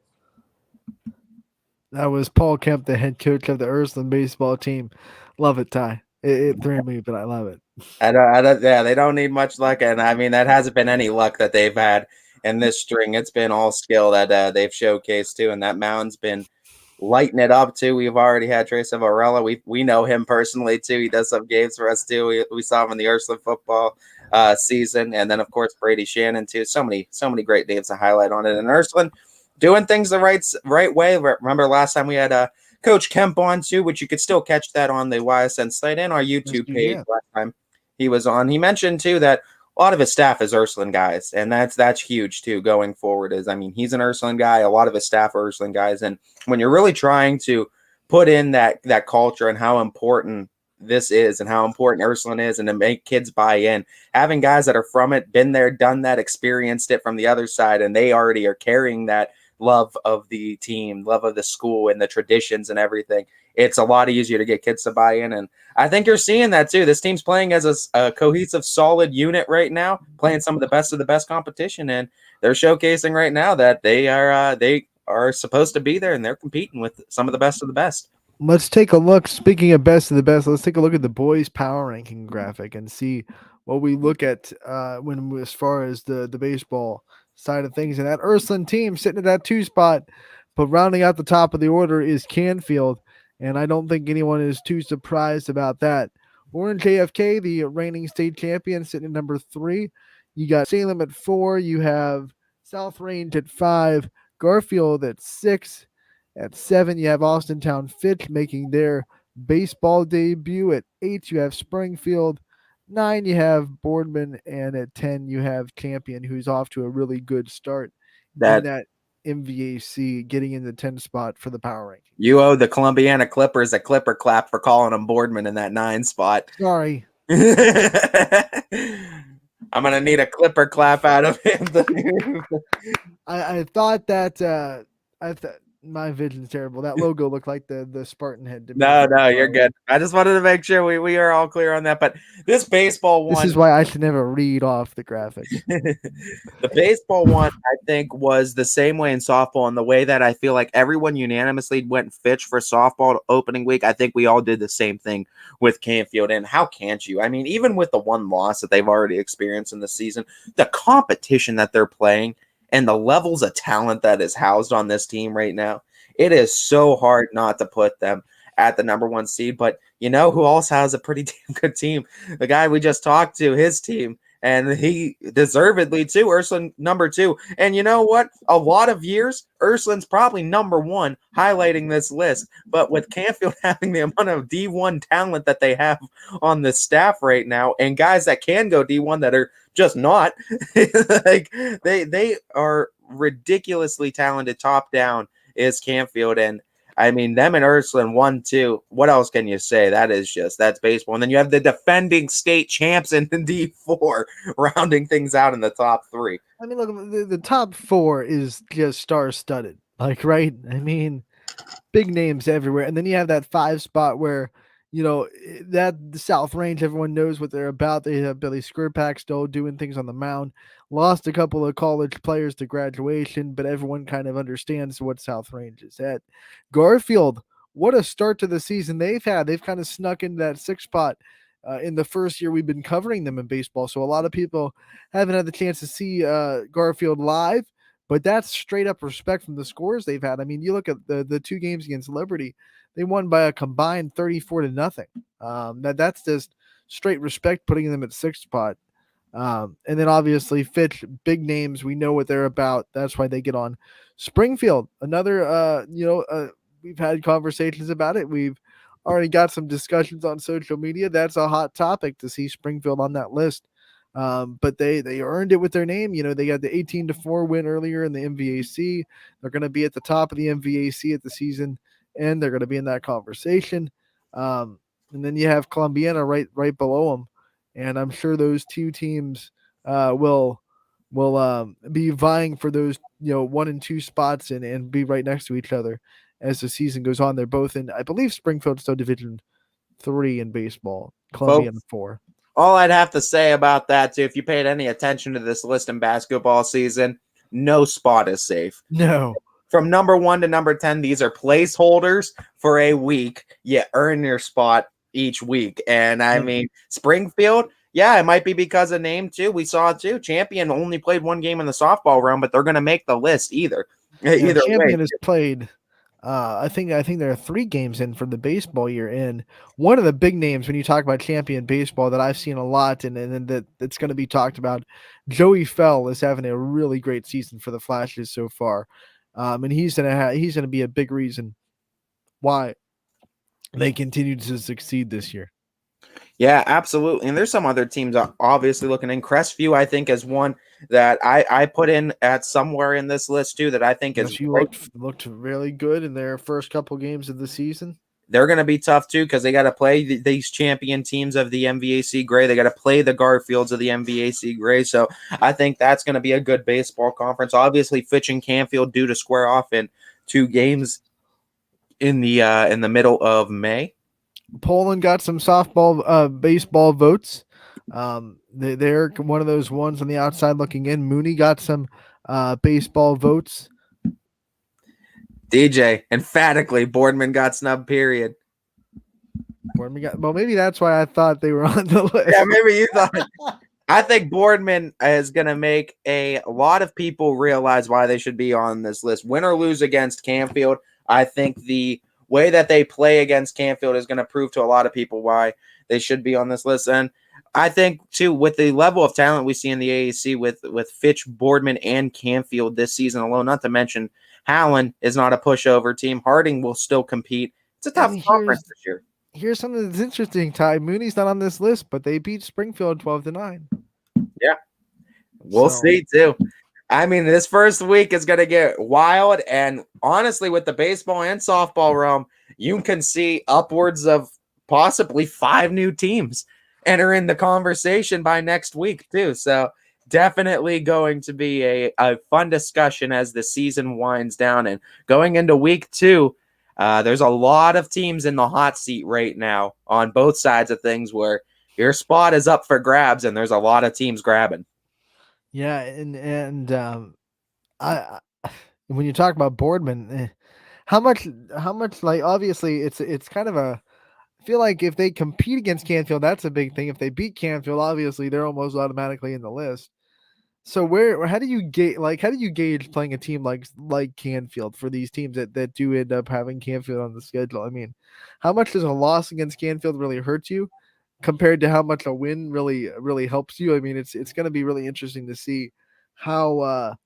That was Paul Kemp, the head coach of the Ursuline baseball team. Love it, Ty. It threw me, but I love it. Yeah, they don't need much luck, and I mean that hasn't been any luck that they've had in this string. It's been all skill that they've showcased too, and that mound's been lighting it up too. We've already had Trace Varela. We know him personally too. He does some games for us too. We saw him in the Ursuline football season, and then of course Brady Shannon too. So many great names to highlight on it. And Ursuline doing things the right way. Remember last time we had Coach Kemp on too, which you could still catch that on the YSN site and our YouTube page. Last time he was on, he mentioned too that a lot of his staff is Ursuline guys, and that's huge too going forward. He's an Ursuline guy. A lot of his staff are Ursuline guys, and when you're really trying to put in that culture and how important this is and how important Ursuline is, and to make kids buy in, having guys that are from it, been there, done that, experienced it from the other side, and they already are carrying that love of the team, love of the school, and the traditions and everything. It's a lot easier to get kids to buy in, and I think you're seeing that too. This team's playing as a cohesive, solid unit right now, playing some of the best competition, and they're showcasing right now that they are supposed to be there, and they're competing with some of the best. Let's take a look. Speaking of best of the best, let's take a look at the boys' power ranking graphic and see what we look at as far as the baseball side of things. And that Ursuline team sitting at that 2 spot, but rounding out the top of the order is Canfield. And I don't think anyone is too surprised about that. Orange AFK, the reigning state champion, sitting at number 3. You got Salem at 4. You have South Range at 5. Garfield at 6. At 7, you have Austintown Fitch making their baseball debut. At 8, you have Springfield. 9, you have Boardman. And at 10, you have Champion, who's off to a really good start in that MVAC, getting in the 10 spot for the power ranking. You owe the Columbiana Clippers a Clipper clap for calling them Boardman in that 9 spot. Sorry. I'm going to need a Clipper clap out of him. I thought that My vision's terrible. That logo looked like the Spartan head to me. No, you're good. I just wanted to make sure we are all clear on that. But this baseball one, This is why I should never read off the graphics. the baseball one, I think, was the same way in softball, in the way that I feel like everyone unanimously went Fitch for softball opening week. I think we all did the same thing with Canfield. And how can't you? I mean, even with the one loss that they've already experienced in the season, the competition that they're playing and the levels of talent that is housed on this team right now, it is so hard not to put them at the number one seed. But you know who also has a pretty damn good team? The guy we just talked to, his team. And he deservedly too, Ursuline number 2. And you know what? A lot of years, Ursuline's probably number 1, highlighting this list. But with Canfield having the amount of D1 talent that they have on the staff right now, and guys that can go D1 that are just not, like they are ridiculously talented. Top down is Canfield, and I mean, them and Ursuline 1-2. What else can you say? That's baseball. And then you have the defending state champs in D4 rounding things out in the top 3. I mean, look, the top 4 is just star-studded. Like, right? I mean, big names everywhere. And then you have that 5 spot where, you know, that the South Range, everyone knows what they're about. They have Billy Skirpak still doing things on the mound. Lost a couple of college players to graduation, but everyone kind of understands what South Range is at. Garfield, what a start to the season they've had. They've kind of snuck into that 6 spot in the first year we've been covering them in baseball. So a lot of people haven't had the chance to see Garfield live, but that's straight up respect from the scores they've had. I mean, you look at the 2 games against Liberty, they won by a combined 34-0. That's just straight respect, putting them at 6th spot. And then obviously Fitch, big names. We know what they're about. That's why they get on. Springfield, another, we've had conversations about it. We've already got some discussions on social media. That's a hot topic to see Springfield on that list. But they earned it with their name. You know, they got the 18-4 win earlier in the MVAC. They're going to be at the top of the MVAC at the season, and they're going to be in that conversation. And then you have Columbiana right below them. And I'm sure those 2 teams will be vying for those 1 and 2 spots and be right next to each other as the season goes on. They're both in, I believe, Springfield's still Division 3 in baseball. Columbiana 4. All I'd have to say about that too, if you paid any attention to this list in basketball season, no spot is safe. No. From number 1 to number 10, these are placeholders for a week. You earn your spot each week. And I mean, Springfield, yeah, it might be because of name too. We saw it too. Champion only played 1 game in the softball round, but they're going to make the list either Champion way. has played, I think there are 3 games in for the baseball year. And one of the big names when you talk about Champion baseball that I've seen a lot and that's going to be talked about, Joey Fell is having a really great season for the Flashes so far. And he's gonna be a big reason why they continue to succeed this year. Yeah, absolutely. And there's some other teams obviously looking in. Crestview, I think, is one that I put in at somewhere in this list too that I think is looked really good in their first couple games of the season. They're going to be tough too because they got to play these champion teams of the MVAC Gray. They got to play the Garfields of the MVAC Gray. So I think that's going to be a good baseball conference. Obviously, Fitch and Canfield due to square off in 2 games in the middle of May. Poland got some softball, baseball votes. They're one of those ones on the outside looking in. Mooney got some baseball votes. DJ, emphatically, Boardman got snubbed, period. Boardman got, well, maybe that's why I thought they were on the list. Yeah, maybe you thought. I think Boardman is going to make a lot of people realize why they should be on this list. Win or lose against Canfield, I think the way that they play against Canfield is going to prove to a lot of people why they should be on this list. And I think, too, with the level of talent we see in the AAC with Fitch, Boardman, and Canfield this season alone, not to mention Howland is not a pushover team. Harding will still compete. It's a tough conference this year. Here's something that's interesting, Ty. Mooney's not on this list, but they beat Springfield 12-9. Yeah. We'll see, too. I mean, this first week is going to get wild. And honestly, with the baseball and softball realm, you can see upwards of possibly 5 new teams enter in the conversation by next week, too. So definitely going to be a fun discussion as the season winds down. And going into week 2, there's a lot of teams in the hot seat right now on both sides of things where your spot is up for grabs, and there's a lot of teams grabbing. Yeah, and I when you talk about Boardman, how much like obviously it's kind of a, I feel like if they compete against Canfield, that's a big thing. If they beat Canfield, obviously they're almost automatically in the list. So how do you gauge playing a team like Canfield for these teams that do end up having Canfield on the schedule? I mean, how much does a loss against Canfield really hurt you compared to how much a win really helps you? I mean, it's going to be really interesting to see how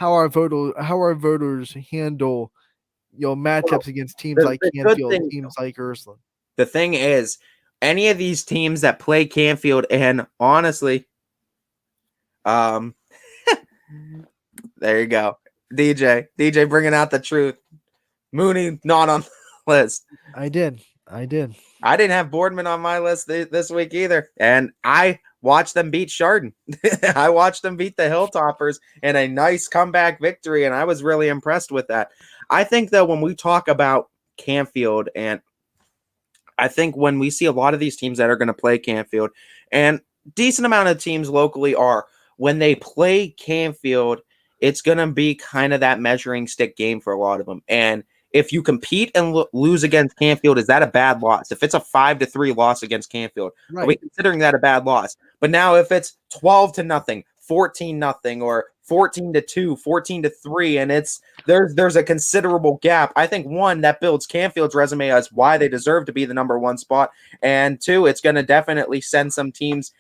our voters handle matchups against teams like the good Canfield, thing- teams like Ursuline. The thing is, any of these teams that play Canfield, and honestly, there you go. DJ bringing out the truth. Mooney not on the list. I did. I didn't have Boardman on my list this week either. And I watched them beat Chardon. I watched them beat the Hilltoppers in a nice comeback victory, and I was really impressed with that. I think, though, when we talk about Canfield, and I think when we see a lot of these teams that are going to play Canfield, and decent amount of teams locally are, when they play Canfield, it's going to be kind of that measuring stick game for a lot of them. And if you compete and lose against Canfield, is that a bad loss? If it's a 5-3 loss against Canfield, right, are we considering that a bad loss? But now if it's 12-0, 14-0, or 14-2, 14-3, and there's a considerable gap. I think, one, that builds Canfield's resume as why they deserve to be the number 1 spot, and 2, it's going to definitely send some teams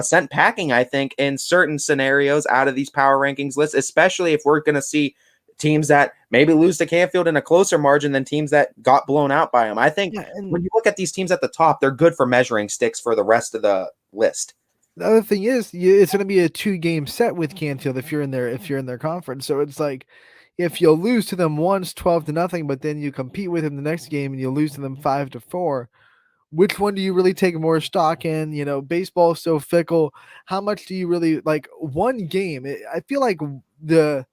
sent packing, I think, in certain scenarios out of these power rankings lists, especially if we're going to see teams that maybe lose to Canfield in a closer margin than teams that got blown out by them. I think when you look at these teams at the top, they're good for measuring sticks for the rest of the list. The other thing is, it's going to be a 2-game set with Canfield if you're in their conference. So it's like, if you'll lose to them once, 12-0, but then you compete with them the next game and you lose to them 5-4, which one do you really take more stock in? Baseball is so fickle. How much do you really like one game? I feel like the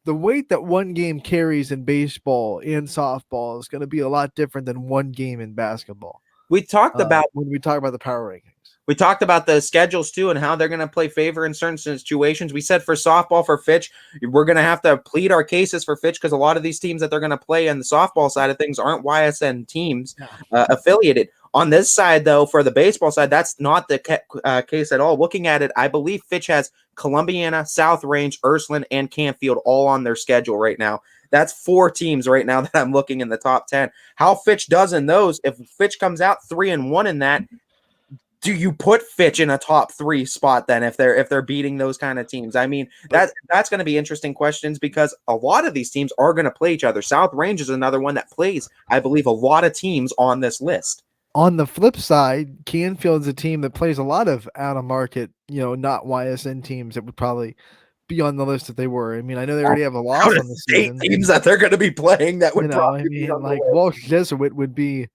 weight that one game carries in baseball and softball is going to be a lot different than one game in basketball. We talked about when we talk about the power rankings. We talked about the schedules too and how they're going to play favor in certain situations. We said for softball, for Fitch, we're going to have to plead our cases for Fitch because a lot of these teams that they're going to play on the softball side of things aren't YSN teams affiliated. On this side, though, for the baseball side, that's not the case at all. Looking at it, I believe Fitch has Columbiana, South Range, Ursuline, and Canfield all on their schedule right now. That's 4 teams right now that I'm looking in the top 10. How Fitch does in those, if Fitch comes out 3-1 in that, do you put Fitch in a top 3 spot then if they're beating those kind of teams? I mean, that's going to be interesting questions because a lot of these teams are going to play each other. South Range is another one that plays, I believe, a lot of teams on this list. On the flip side, Canfield's a team that plays a lot of out-of-market, not YSN teams that would probably be on the list if they were. I mean, I know they already have a loss on the season. Teams that they're going to be playing that would probably be on like the list. Walsh Jesuit would be,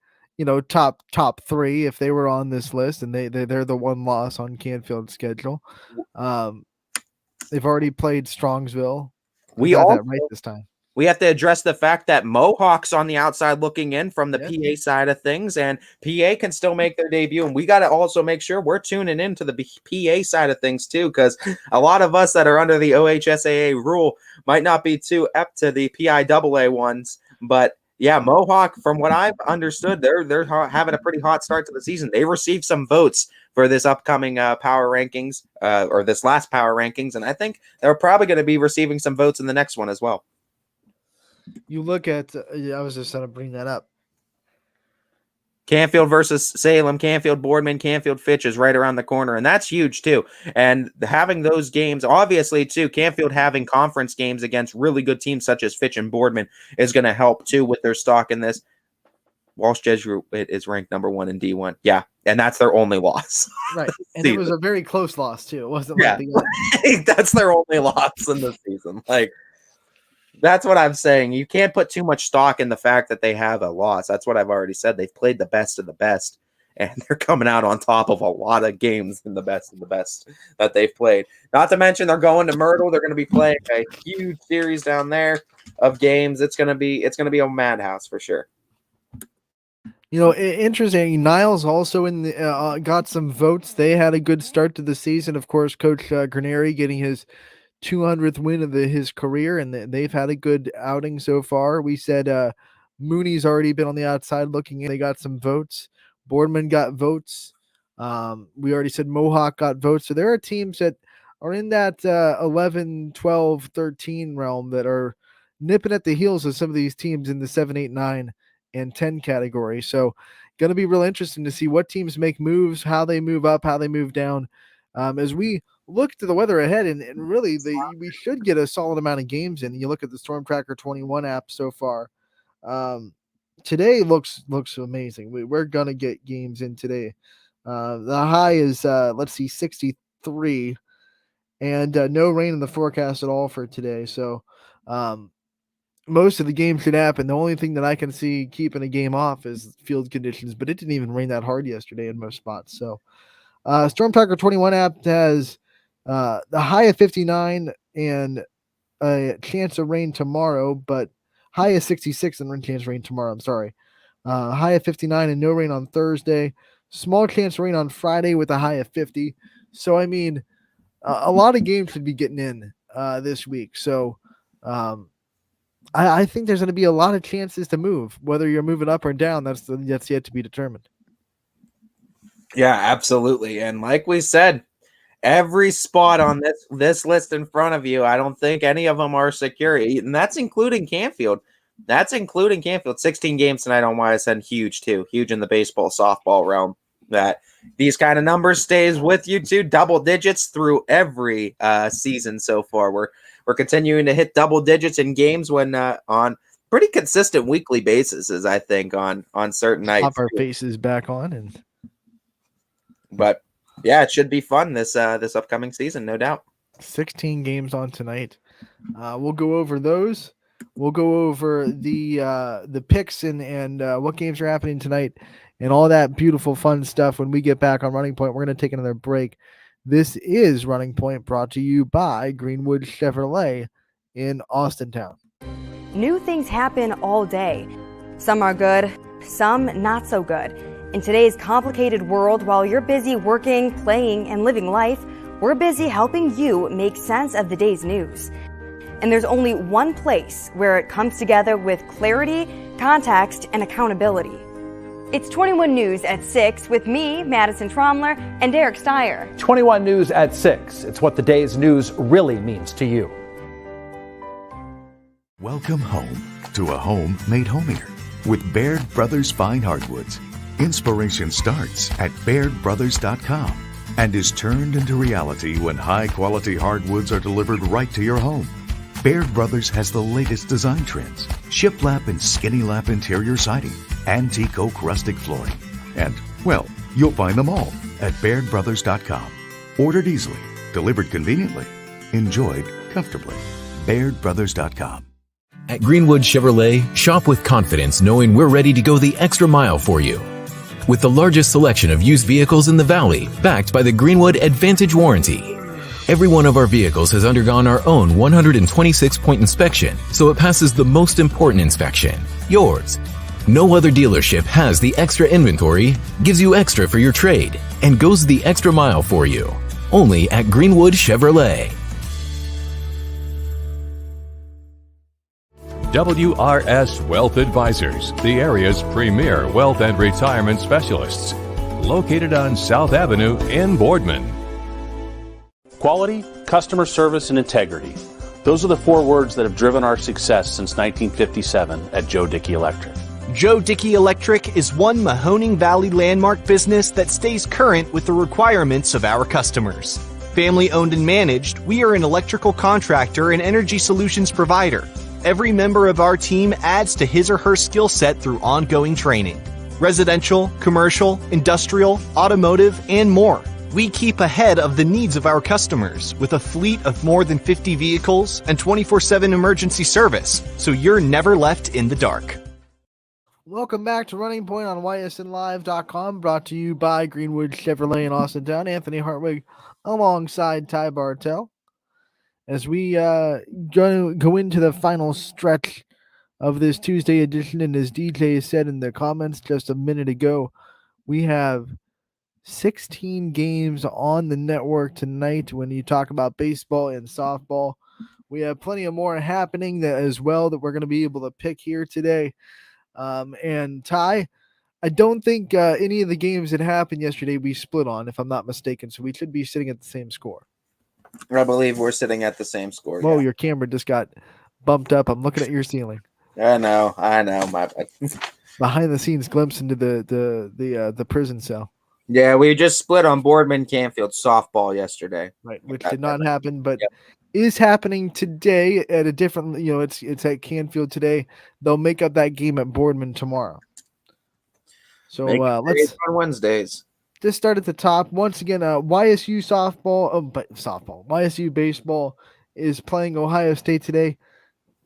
top 3 if they were on this list, and they're the one loss on Canfield's schedule. They've already played Strongsville. We got all that right this time. We have to address the fact that Mohawk's on the outside looking in from the PA side of things, and PA can still make their debut. And we got to also make sure we're tuning into the PA side of things too, because a lot of us that are under the OHSAA rule might not be too apt to the PIAA ones. But yeah, Mohawk, from what I've understood, they're having a pretty hot start to the season. They received some votes for this upcoming power rankings, or this last power rankings, and I think they're probably going to be receiving some votes in the next one as well. You look at, I was just going to bring that up. Canfield versus Salem, Canfield, Boardman, Canfield, Fitch is right around the corner, and that's huge too. And having those games, obviously too, Canfield having conference games against really good teams such as Fitch and Boardman is going to help too with their stock in this. Walsh Jesuit is ranked number 1 in D1. Yeah, and that's their only loss. Right, and it was a very close loss too. It wasn't like that's their only loss in the season. Like, that's what I'm saying. You can't put too much stock in the fact that they have a loss. That's what I've already said. They've played the best of the best. and they're coming out on top of a lot of games in the best that they've played. Not to mention they're going to Myrtle. They're going to be playing a huge series down there of games. It's going to be a madhouse for sure. Interesting. Niles also in the got some votes. They had a good start to the season. Of course, Coach Graneri getting his 200th win of his career, and they've had a good outing so far. We said Mooney's already been on the outside looking in. They got some votes. Boardman got votes. We already said Mohawk got votes. So there are teams that are in that 11, 12, 13 realm that are nipping at the heels of some of these teams in the 7, 8, 9, and 10 category. So going to be real interesting to see what teams make moves, how they move up, how they move down. As we look to the weather ahead, and really we should get a solid amount of games in. You look at the Storm Tracker 21 app so far. Today looks amazing. We're going to get games in today. The high is, 63, and no rain in the forecast at all for today. So most of the games should happen. The only thing that I can see keeping a game off is field conditions, but it didn't even rain that hard yesterday in most spots. So Storm Tracker 21 app has the high of 59 and a chance of rain tomorrow, but high of 66 and chance of rain tomorrow. I'm sorry. High of 59 and no rain on Thursday. Small chance of rain on Friday with a high of 50. So, I mean, a lot of games should be getting in this week. So, I think there's going to be a lot of chances to move. Whether you're moving up or down, that's yet to be determined. Yeah, absolutely. And like we said, every spot on this list in front of you, I don't think any of them are secure. And that's including Canfield. 16 games tonight on YSN. Huge, too. Huge in the baseball, softball realm. That these kind of numbers stays with you, too. Double digits through every season so far. We're continuing to hit double digits in games when on pretty consistent weekly basis, I think, on certain nights. Pop our faces back on. But, yeah, it should be fun this upcoming season, no doubt. 16 games on tonight. We'll go over those. We'll go over the picks and what games are happening tonight and all that beautiful fun stuff when we get back on Running Point. We're going to take another break. This is Running Point, brought to you by Greenwood Chevrolet in Austintown. New things happen all day. Some are good, some not so good. In today's complicated world, while you're busy working, playing, and living life, we're busy helping you make sense of the day's news. And there's only one place where it comes together with clarity, context, and accountability. It's 21 News at 6 with me, Madison Tromler, and Derek Steyer. 21 News at 6. It's what the day's news really means to you. Welcome home to a home made homier with Baird Brothers Fine Hardwoods. Inspiration starts at BairdBrothers.com and is turned into reality when high-quality hardwoods are delivered right to your home. Baird Brothers has the latest design trends, shiplap and skinny lap interior siding, antique oak rustic flooring, and, well, you'll find them all at BairdBrothers.com. Ordered easily, delivered conveniently, enjoyed comfortably. BairdBrothers.com. At Greenwood Chevrolet, shop with confidence knowing we're ready to go the extra mile for you. With the largest selection of used vehicles in the Valley, backed by the Greenwood Advantage Warranty. Every one of our vehicles has undergone our own 126-point inspection, so it passes the most important inspection, yours. No other dealership has the extra inventory, gives you extra for your trade, and goes the extra mile for you. Only at Greenwood Chevrolet. WRS Wealth Advisors, the area's premier wealth and retirement specialists. Located on South Avenue in Boardman. Quality, customer service, and integrity. Those are the 4 words that have driven our success since 1957 at Joe Dickey Electric. Joe Dickey Electric is one Mahoning Valley landmark business that stays current with the requirements of our customers. Family owned and managed, we are an electrical contractor and energy solutions provider. Every member of our team adds to his or her skill set through ongoing training. Residential, commercial, industrial, automotive, and more. We keep ahead of the needs of our customers with a fleet of more than 50 vehicles and 24/7 emergency service, so you're never left in the dark. Welcome back to Running Point on ysnlive.com, brought to you by Greenwood Chevrolet in Austintown. Anthony Hartwig alongside Ty Bartell. As we go into the final stretch of this Tuesday edition, and as DJ said in the comments just a minute ago, we have 16 games on the network tonight when you talk about baseball and softball. We have plenty of more happening as well that we're going to be able to pick here today. And Ty, I don't think any of the games that happened yesterday we split on, if I'm not mistaken. So we should be sitting at the same score. I believe we're sitting at the same score. Whoa, yeah. your camera just got bumped up. I'm looking at your ceiling. I know, my bad. Behind the scenes glimpse into the prison cell. Yeah, we just split on Boardman Canfield softball yesterday. Right, which did not happen, but is happening today at a different, it's at Canfield today. They'll make up that game at Boardman tomorrow. So let's on Wednesdays. Just start at the top. Once again, YSU YSU baseball is playing Ohio State today.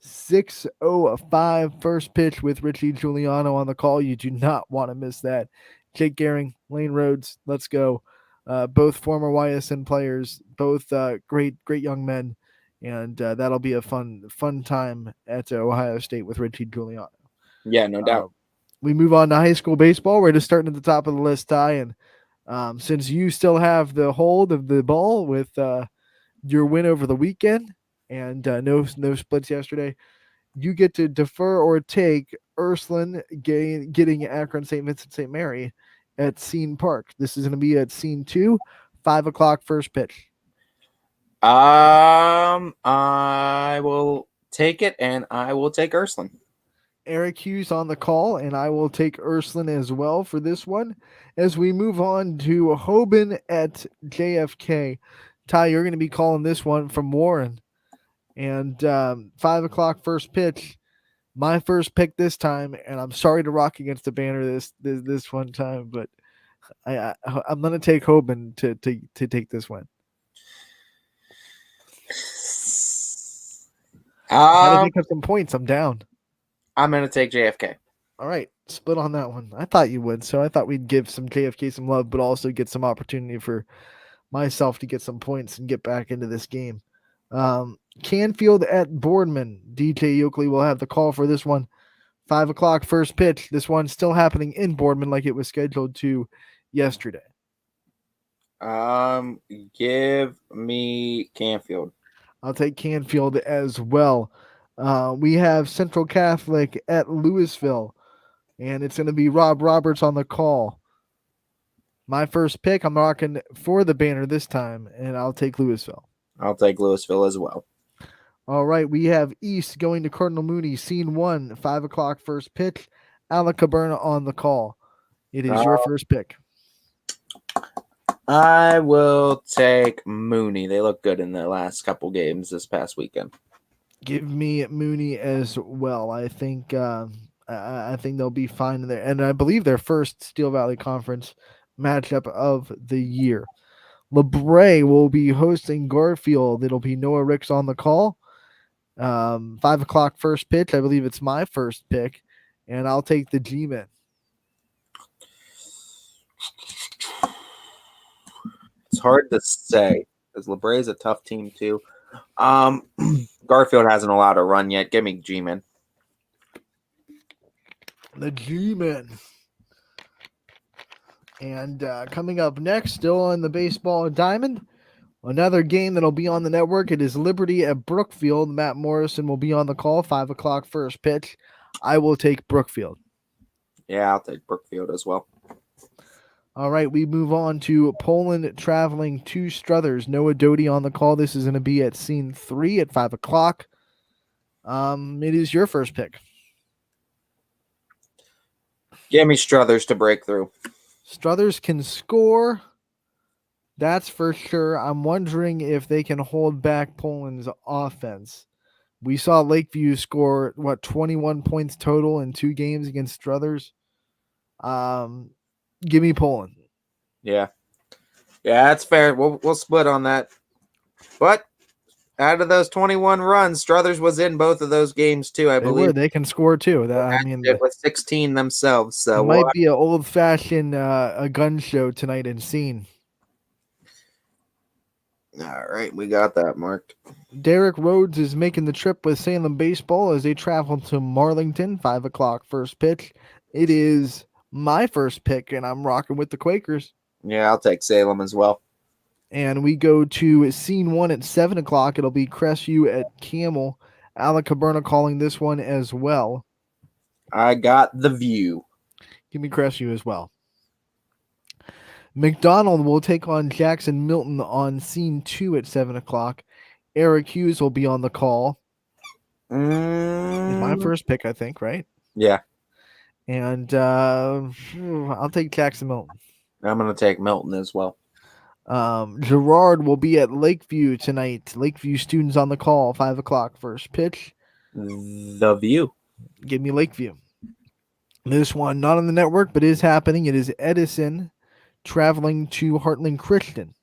6:05 first pitch with Richie Giuliano on the call. You do not want to miss that. Jake Gehring, Lane Rhodes, let's go. Both former YSN players, both great young men, and that'll be a fun time at Ohio State with Richie Giuliano. Yeah, no doubt. We move on to high school baseball. We're just starting at the top of the list, Ty, and since you still have the hold of the ball with your win over the weekend and no splits yesterday, you get to defer or take Ursuline getting Akron St. Vincent St. Mary at Scene Park. This is going to be at Scene 2, 5 o'clock first pitch. I will take it, and I will take Ursuline. Eric Hughes on the call, and I will take Ursuline as well for this one. As we move on to Hoban at JFK, Ty, you're going to be calling this one from Warren. And 5 o'clock first pitch, my first pick this time, and I'm sorry to rock against the banner this one time, but I'm going to take Hoban to take this one. Got to pick up some points. I'm down. I'm going to take JFK. All right. Split on that one. I thought you would, so I thought we'd give some JFK some love, but also get some opportunity for myself to get some points and get back into this game. Canfield at Boardman. DJ Yoakley will have the call for this one. 5 o'clock first pitch. This one's still happening in Boardman like it was scheduled to yesterday. Give me Canfield. I'll take Canfield as well. We have Central Catholic at Louisville, and it's going to be Rob Roberts on the call. My first pick, I'm rocking for the banner this time, and I'll take Louisville. I'll take Louisville as well. All right, we have East going to Cardinal Mooney, Scene 1, 5 o'clock first pitch. Alec Caberna on the call. It is your first pick. I will take Mooney. They look good in their last couple games this past weekend. Give me Mooney as well. I think they'll be fine in there, and I believe their first Steel Valley Conference matchup of the year. LeBray will be hosting Garfield. It'll be Noah Ricks on the call. 5 o'clock first pitch. I believe it's my first pick, and I'll take the G-Men. It's hard to say because LeBray is a tough team too. Garfield hasn't allowed a run yet. Give me G-Men. The G-Men. And coming up next, still on the baseball diamond, another game that'll be on the network. It is Liberty at Brookfield. Matt Morrison will be on the call. 5 o'clock first pitch. I will take Brookfield. Yeah, I'll take Brookfield as well. All right, we move on to Poland traveling to Struthers. Noah Doty on the call. This is going to be at Scene 3 at 5 o'clock. It is your first pick. Give me Struthers to break through. Struthers can score. That's for sure. I'm wondering if they can hold back Poland's offense. We saw Lakeview score, 21 points total in 2 games against Struthers. Give me Poland. Yeah, that's fair. We'll split on that. But Out of those 21 runs, Struthers was in both of those games too, I believe. They can score too. It was 16 themselves. It So might be an old-fashioned a gun show tonight in Scene. All right, we got that marked. Derek Rhodes is making the trip with Salem Baseball as they travel to Marlington. 5 o'clock first pitch. It is my first pick, and I'm rocking with the Quakers. Yeah, I'll take Salem as well. And we go to Scene 1 at 7 o'clock. It'll be Crestview at Camel. Alec Caberna calling this one as well. I got the View. Give me Crestview as well. McDonald will take on Jackson Milton on Scene 2 at 7 o'clock. Eric Hughes will be on the call. My first pick, I think, right? Yeah. And I'll take Jackson Milton. I'm going to take Milton as well. Gerard will be at Lakeview tonight. Lakeview students on the call, 5 o'clock first pitch. The View. Give me Lakeview. This one not on the network, but is happening. It is Edison traveling to Heartland Christian.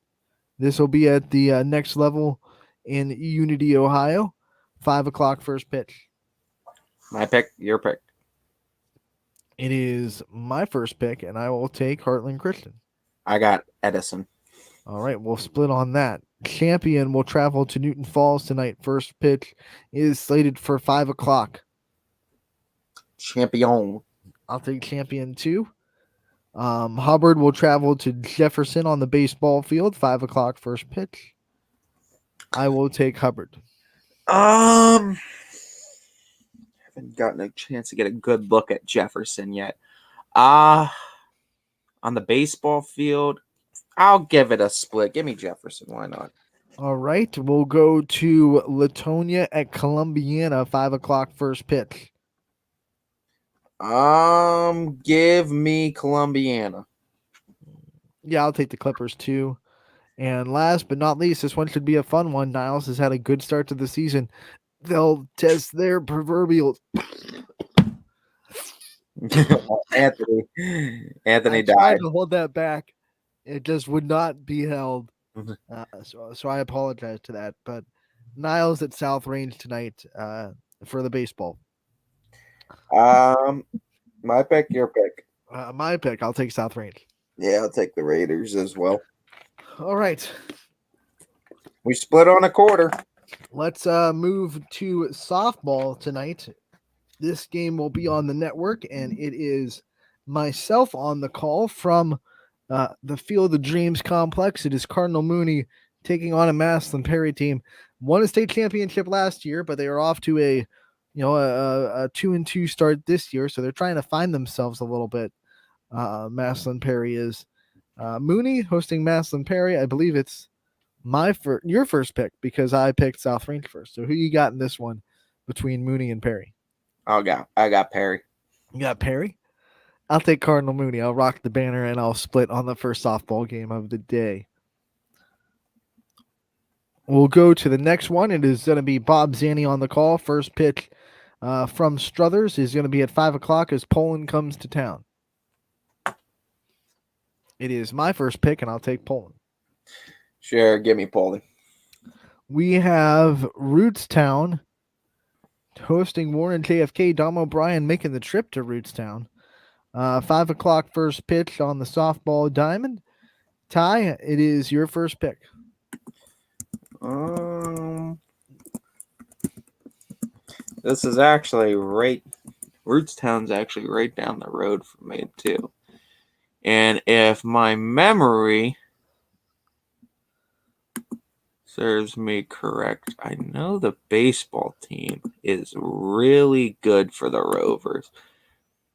This will be at the next level in Unity, Ohio. 5 o'clock first pitch. My pick, your pick. It is my first pick, and I will take Heartland Christian. I got Edison. All right, we'll split on that. Champion will travel to Newton Falls tonight. First pitch is slated for 5 o'clock. Champion. I'll take Champion 2. Hubbard will travel to Jefferson on the baseball field. 5 o'clock first pitch. I will take Hubbard. Haven't gotten a chance to get a good look at Jefferson yet. On the baseball field, I'll give it a split. Give me Jefferson. Why not? All right, we'll go to Latonia at Columbiana. 5 o'clock first pitch. Give me Columbiana. Yeah, I'll take the Clippers too. And last but not least, this one should be a fun one. Niles has had a good start to the season. They'll test their proverbial. Anthony I died. tried to hold that back. It just would not be held. So I apologize to that. But Niles at South Range tonight for the baseball. My pick, your pick. My pick. I'll take South Range. Yeah, I'll take the Raiders as well. All right. We split on a quarter. Let's move to softball tonight. This game will be on the network, and it is myself on the call from the Field of Dreams complex. It is Cardinal Mooney taking on a Maslin Perry team. Won a state championship last year, but they are off to a 2-2 start this year, so they're trying to find themselves a little bit. Maslin Perry is Mooney hosting Maslin Perry. I believe it's your first pick because I picked South Range first. So who you got in this one between Mooney and Perry? I got Perry. You got Perry? I'll take Cardinal Mooney. I'll rock the banner and I'll split on the first softball game of the day. We'll go to the next one. It is going to be Bob Zanny on the call. First pitch from Struthers is going to be at 5 o'clock as Poland comes to town. It is my first pick, and I'll take Poland. Sure, give me Poland. We have Rootstown hosting Warren JFK. Dom O'Brien making the trip to Rootstown. 5 o'clock first pitch on the softball diamond. Ty, it is your first pick. This is actually Rootstown's actually right down the road from me too. And if my memory serves me correct, I know the baseball team is really good for the Rovers.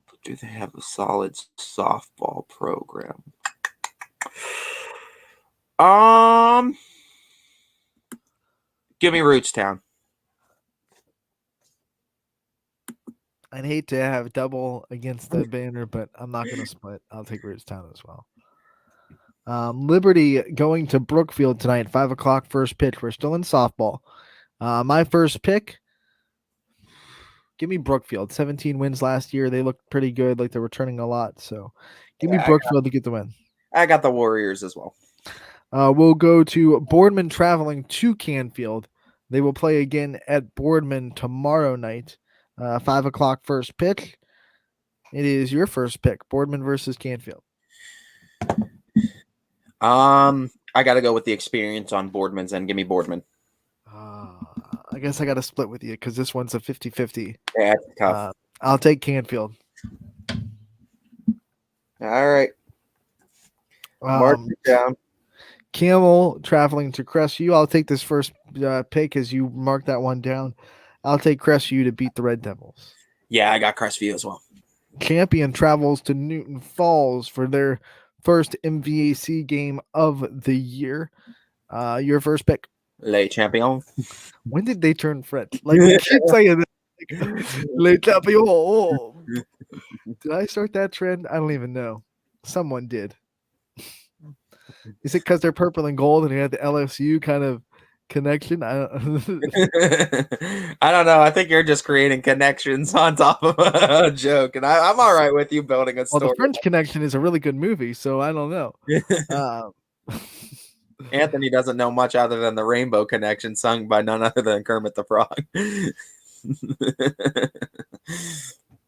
But do they have a solid softball program? Give me Rootstown. I'd hate to have double against the banner, but I'm not going to split. I'll take Rootstown as well. Liberty going to Brookfield tonight, 5 o'clock first pitch. We're still in softball. My first pick, give me Brookfield. 17 wins last year. They looked pretty good, like they're returning a lot. So give me Brookfield to get the win. I got the Warriors as well. We'll go to Boardman traveling to Canfield. They will play again at Boardman tomorrow night, 5 o'clock first pitch. It is your first pick, Boardman versus Canfield. I got to go with the experience on Boardman's end. Give me Boardman. I guess I got to split with you because this one's a 50-50. Yeah, it's tough. I'll take Canfield. All right. Mark it down. Camel traveling to Crestview. I'll take this first pick as you mark that one down. I'll take Crestview to beat the Red Devils. Yeah, I got Crestview as well. Champion travels to Newton Falls for their first MVAC game of the year. Your first pick. Le Champion. When did they turn French? Like, we keep saying that. Le Champion. Did I start that trend? I don't even know. Someone did. Is it because they're purple and gold and you had the LSU kind of connection? I don't know. I think you're just creating connections on top of a joke, and I'm all right with you building a story. Well, the French Connection is a really good movie, so I don't know. Anthony doesn't know much other than the Rainbow Connection, sung by none other than Kermit the Frog.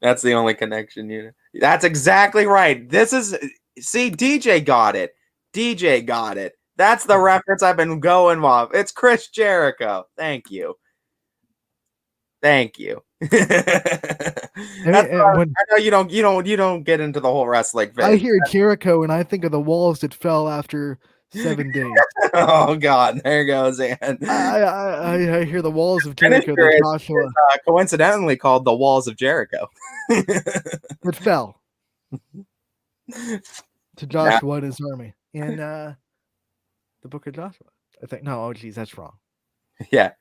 That's the only connection you know. That's exactly right. DJ got it. DJ got it. That's the reference I've been going off. It's Chris Jericho. Thank you. I know you don't get into the whole wrestling thing. I hear Jericho and I think of the walls that fell after 7 days. Oh God, there goes Ann. I hear the walls of Jericho. That Joshua coincidentally called the Walls of Jericho. It fell to Joshua and his army in the Book of Joshua. I think. No, oh geez, that's wrong. Yeah,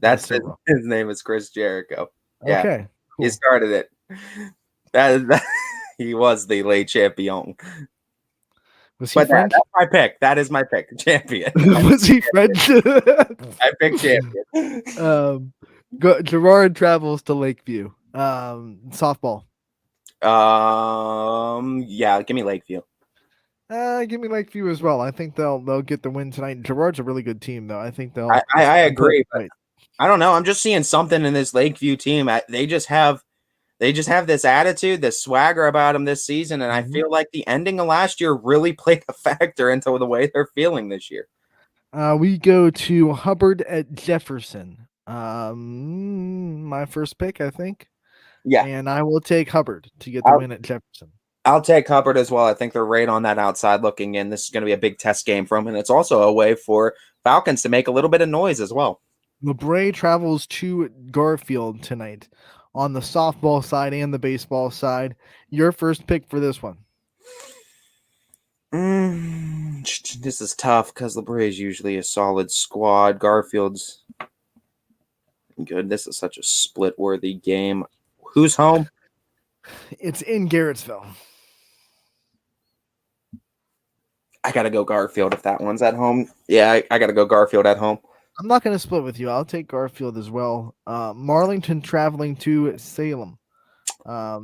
that's his name is Chris Jericho. Yeah, okay, cool. He started it. That he was the late champion. Was he French? That's my pick. That is my pick. Champion. Was he French? I picked champion. Gerard travels to Lakeview. Softball. Yeah, give me Lakeview. Give me Lakeview as well. I think they'll get the win tonight. Gerard's a really good team, though. I think they'll. I agree. But I don't know. I'm just seeing something in this Lakeview team. They just have this attitude, this swagger about them this season, and I feel like the ending of last year really played a factor into the way they're feeling this year. We go to Hubbard at Jefferson. My first pick, I think. Yeah, and I will take Hubbard to get the win at Jefferson. I'll take Hubbard as well. I think they're right on that outside looking in. This is going to be a big test game for them, and it's also a way for Falcons to make a little bit of noise as well. LeBray travels to Garfield tonight on the softball side and the baseball side. Your first pick for this one. This is tough because LeBray is usually a solid squad. Garfield's good. This is such a split-worthy game. Who's home? It's in Garrettsville. I got to go Garfield if that one's at home. Yeah, I got to go Garfield at home. I'm not going to split with you. I'll take Garfield as well. Marlington traveling to Salem.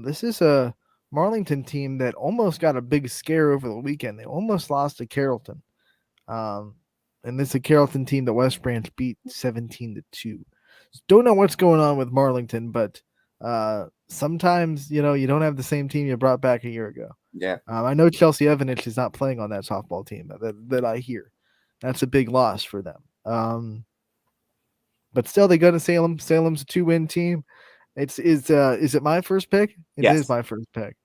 This is a Marlington team that almost got a big scare over the weekend. They almost lost to Carrollton. And this is a Carrollton team that West Branch beat 17-2. Don't know what's going on with Marlington, but sometimes, you don't have the same team you brought back a year ago. Yeah. I know Chelsea Evanich is not playing on that softball team that I hear. That's a big loss for them. But still, they go to Salem. Salem's a 2-win team. Is it my first pick? It is my first pick.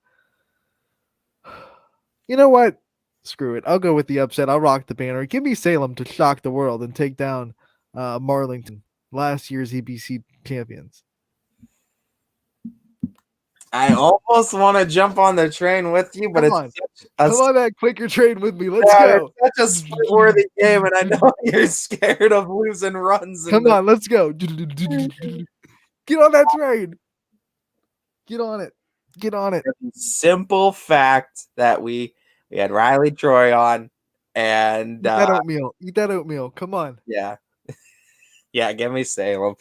You know what? Screw it. I'll go with the upset. I'll rock the banner. Give me Salem to shock the world and take down Marlington, last year's EBC champions. I almost want to jump on the train with you, but come on that quicker train with me. Let's go. It's such a split-worthy game, and I know you're scared of losing runs. Come on, let's go. Get on that train. Get on it. Get on it. Simple fact that we had Riley Troy on, and Eat that oatmeal. Come on. Yeah. Yeah, give me Salem.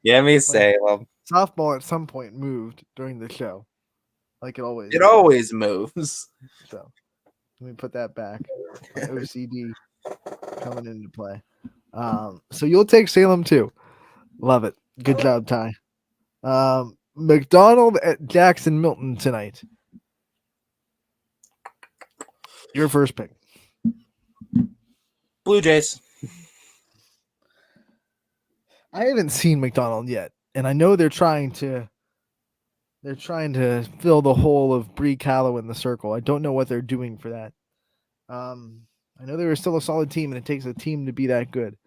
Give me Salem. Softball at some point moved during the show, like it always. It always moves. So let me put that back. OCD coming into play. So you'll take Salem too. Love it. Good job, Ty. McDonald at Jackson Milton tonight. Your first pick. Blue Jays. I haven't seen McDonald yet, and I know they're trying to fill the hole of Bree Callow in the circle. I don't know what they're doing for that. I know they were still a solid team, and it takes a team to be that good.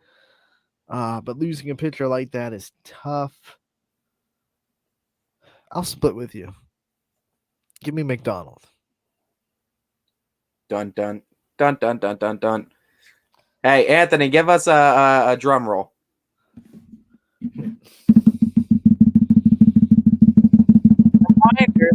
But losing a pitcher like that is tough. I'll split with you. Give me McDonald. Dun, dun, dun, dun, dun, dun, dun. Hey, Anthony, give us a drum roll. Reminder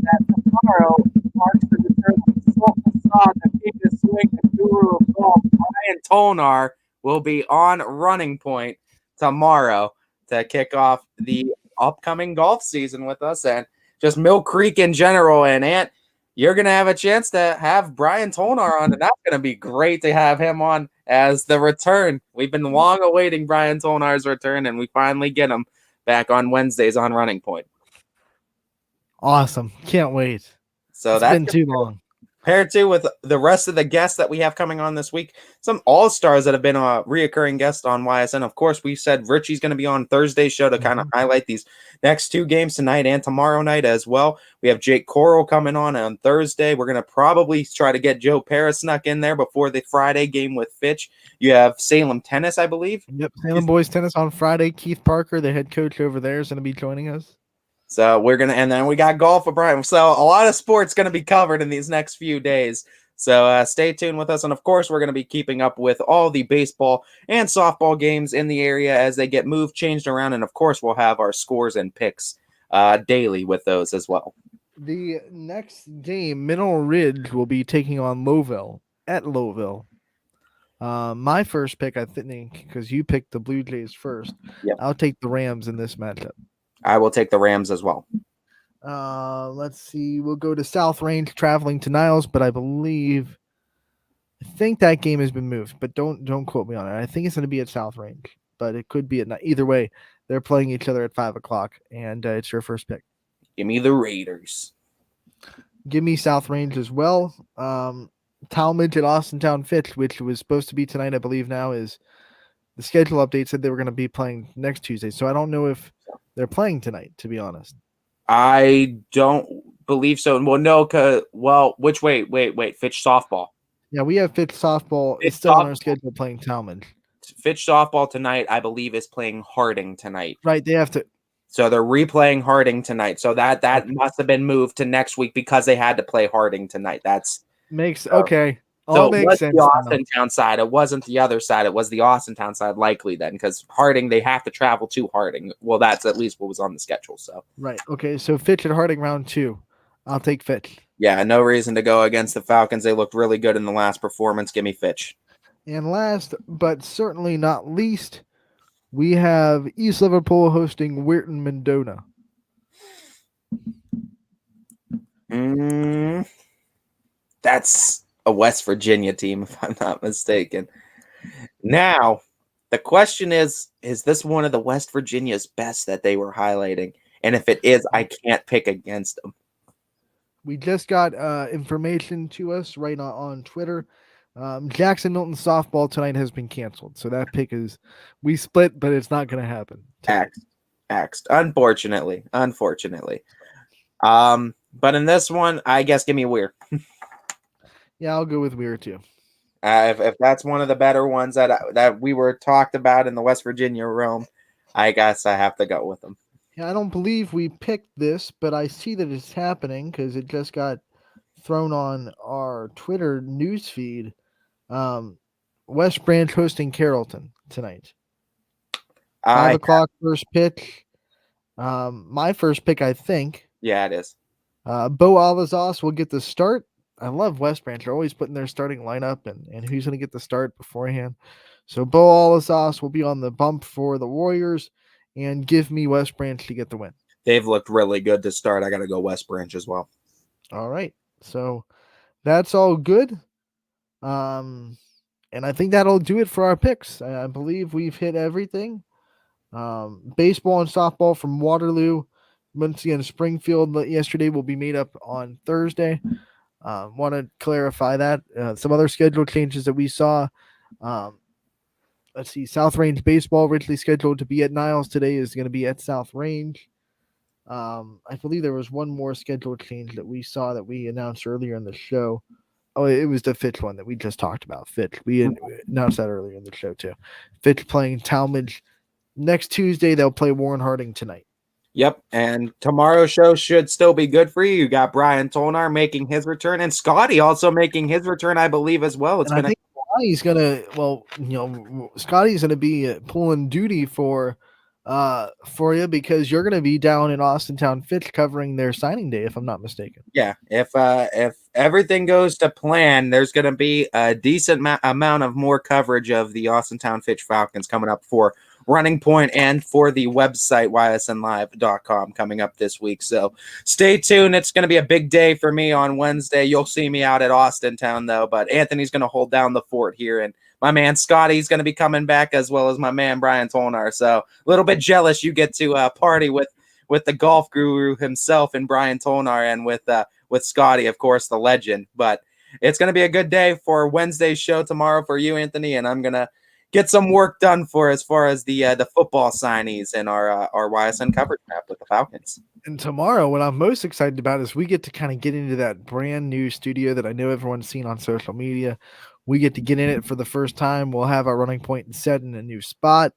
that tomorrow marks the return of the Salt Facade, the famous swing and guru of golf. Brian Tolnar will be on Running Point tomorrow to kick off the upcoming golf season with us and just Mill Creek in general. And Ant, you're going to have a chance to have Brian Tolnar on, and that's going to be great to have him on as the return. We've been long awaiting Brian Tolnar's return, and we finally get him back on Wednesdays on Running Point. Awesome. Can't wait. So It's that's been too long. Paired to with the rest of the guests that we have coming on this week, some all-stars that have been a reoccurring guest on YSN. Of course, we said Richie's going to be on Thursday's show to kind of highlight these next two games tonight and tomorrow night as well. We have Jake Coral coming on Thursday. We're going to probably try to get Joe Paris snuck in there before the Friday game with Fitch. You have Salem Tennis, I believe. Yep, Salem Boys Tennis on Friday. Keith Parker, the head coach over there, is going to be joining us. So we're going to, and then we got golf with Brian. So a lot of sports going to be covered in these next few days. So stay tuned with us. And of course, we're going to be keeping up with all the baseball and softball games in the area as they get moved, changed around. And of course, we'll have our scores and picks daily with those as well. The next game, Mineral Ridge will be taking on Lowville at Lowville. My first pick, I think, because you picked the Blue Jays first, I'll take the Rams in this matchup. I will take the Rams as well. Let's see. We'll go to South Range traveling to Niles, but I think that game has been moved, but don't quote me on it. I think it's going to be at South Range, but it could be at night. Either way, they're playing each other at 5:00, and it's your first pick. Give me the Raiders. Give me South Range as well. Talmadge at Austintown Fitch, which was supposed to be tonight, I believe now is the schedule update said they were going to be playing next Tuesday. So I don't know if they're playing tonight, to be honest. I don't believe so. Well, no, wait. Fitch softball. Yeah, we have Fitch softball. It's still on our schedule playing Talmadge. Fitch softball tonight, I believe, is playing Harding tonight. Right, they have to. So they're replaying Harding tonight. So that must have been moved to next week because they had to play Harding tonight. That's makes okay. So All it makes was sense. the Austintown side. It wasn't the other side. It was the Austintown side, likely then, because Harding, they have to travel to Harding. Well, that's at least what was on the schedule. So Right. Okay. So Fitch at Harding round 2. I'll take Fitch. yeah, no reason to go against the Falcons. They looked really good in the last performance. Give me Fitch. And last, but certainly not least, we have East Liverpool hosting Weirton Mendona. That's a West Virginia team, if I'm not mistaken. Now, the question is this one of the West Virginia's best that they were highlighting? And if it is, I can't pick against them. We just got information to us right on Twitter. Jackson Milton softball tonight has been canceled. So that pick is, we split, but it's not going to happen. Axed. Unfortunately. But in this one, I guess give me Weir. Yeah, I'll go with Weir too. If that's one of the better ones that we were talked about in the West Virginia realm, I guess I have to go with them. Yeah, I don't believe we picked this, but I see that it's happening because it just got thrown on our Twitter news feed. West Branch hosting Carrollton tonight. 5:00 first pitch. My first pick, I think. Yeah, it is. Bo Alazas will get the start. I love West Branch. They're always putting their starting lineup and who's going to get the start beforehand. So Bo Alazas will be on the bump for the Warriors and give me West Branch to get the win. They've looked really good to start. I got to go West Branch as well. All right. So that's all good. And I think that'll do it for our picks. I believe we've hit everything. Baseball and softball from Waterloo, Muncie, and Springfield yesterday will be made up on Thursday. Want to clarify that. Some other schedule changes that we saw. Let's see. South Range Baseball, originally scheduled to be at Niles today, is going to be at South Range. I believe there was one more schedule change that we saw that we announced earlier in the show. Oh, it was the Fitch one that we just talked about. Fitch. We announced that earlier in the show too. Fitch playing Talmadge next Tuesday. They'll play Warren Harding tonight. Yep, and tomorrow's show should still be good for you. You got Brian Tolnar making his return, and Scotty also making his return, I believe, as well. I think Scotty's gonna. Well, Scotty's gonna be pulling duty for you because you're gonna be down in Austintown Fitch covering their signing day, if I'm not mistaken. Yeah, if everything goes to plan, there's going to be a decent amount of more coverage of the Austintown Fitch Falcons coming up for Running Point and for the website ysnlive.com coming up this week. So stay tuned. It's going to be a big day for me on Wednesday. You'll see me out at Austintown though, but Anthony's going to hold down the fort here, and my man Scotty's going to be coming back as well as my man Brian Tolnar. So a little bit jealous you get to party with the golf guru himself and Brian Tolnar, and with Scotty, of course, the legend. But it's going to be a good day for Wednesday's show tomorrow for you, Anthony, and I'm going to get some work done for as far as the football signees and our YSN coverage map with the Falcons. And tomorrow, what I'm most excited about is we get to kind of get into that brand new studio that I know everyone's seen on social media. We get to get in it for the first time. We'll have our Running Point set in a new spot.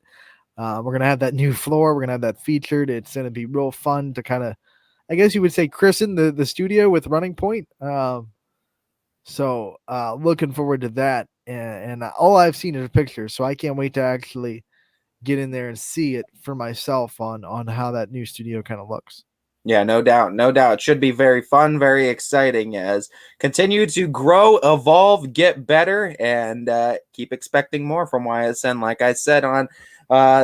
We're going to have that new floor. We're going to have that featured. It's going to be real fun to kind of, I guess you would say, christen the studio with Running Point. So looking forward to that. And all I've seen is pictures, so I can't wait to actually get in there and see it for myself on how that new studio kind of looks. Yeah, no doubt. No doubt. It should be very fun, very exciting as continue to grow, evolve, get better, and keep expecting more from YSN. Like I said on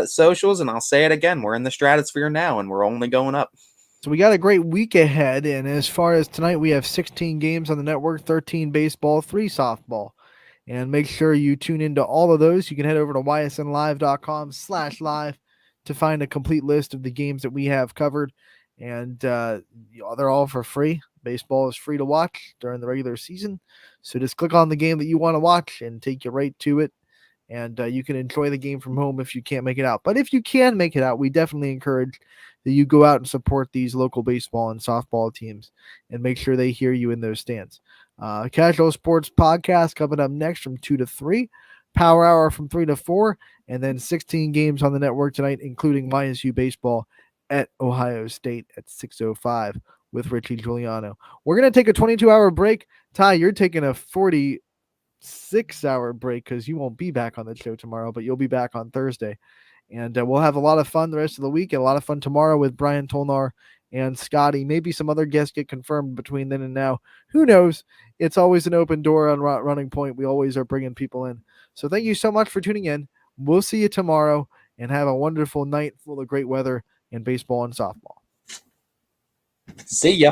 socials, and I'll say it again, we're in the stratosphere now, and we're only going up. So we got a great week ahead, and as far as tonight, we have 16 games on the network, 13 baseball, 3 softball. And make sure you tune into all of those. You can head over to ysnlive.com/live to find a complete list of the games that we have covered. And they're all for free. Baseball is free to watch during the regular season. So just click on the game that you want to watch and take you right to it. And you can enjoy the game from home if you can't make it out. But if you can make it out, we definitely encourage that you go out and support these local baseball and softball teams and make sure they hear you in those stands. Casual Sports Podcast coming up next from 2 to 3. Power Hour from 3 to 4. And then 16 games on the network tonight, including YSU Baseball at Ohio State at 6:05 with Richie Giuliano. We're going to take a 22-hour break. Ty, you're taking a 46-hour break because you won't be back on the show tomorrow, but you'll be back on Thursday. And we'll have a lot of fun the rest of the week and a lot of fun tomorrow with Brian Tolnar and Scotty. Maybe some other guests get confirmed between then and now. Who knows? It's always an open door on Running Point. We always are bringing people in. So thank you so much for tuning in. We'll see you tomorrow and have a wonderful night full of great weather in baseball and softball. See ya.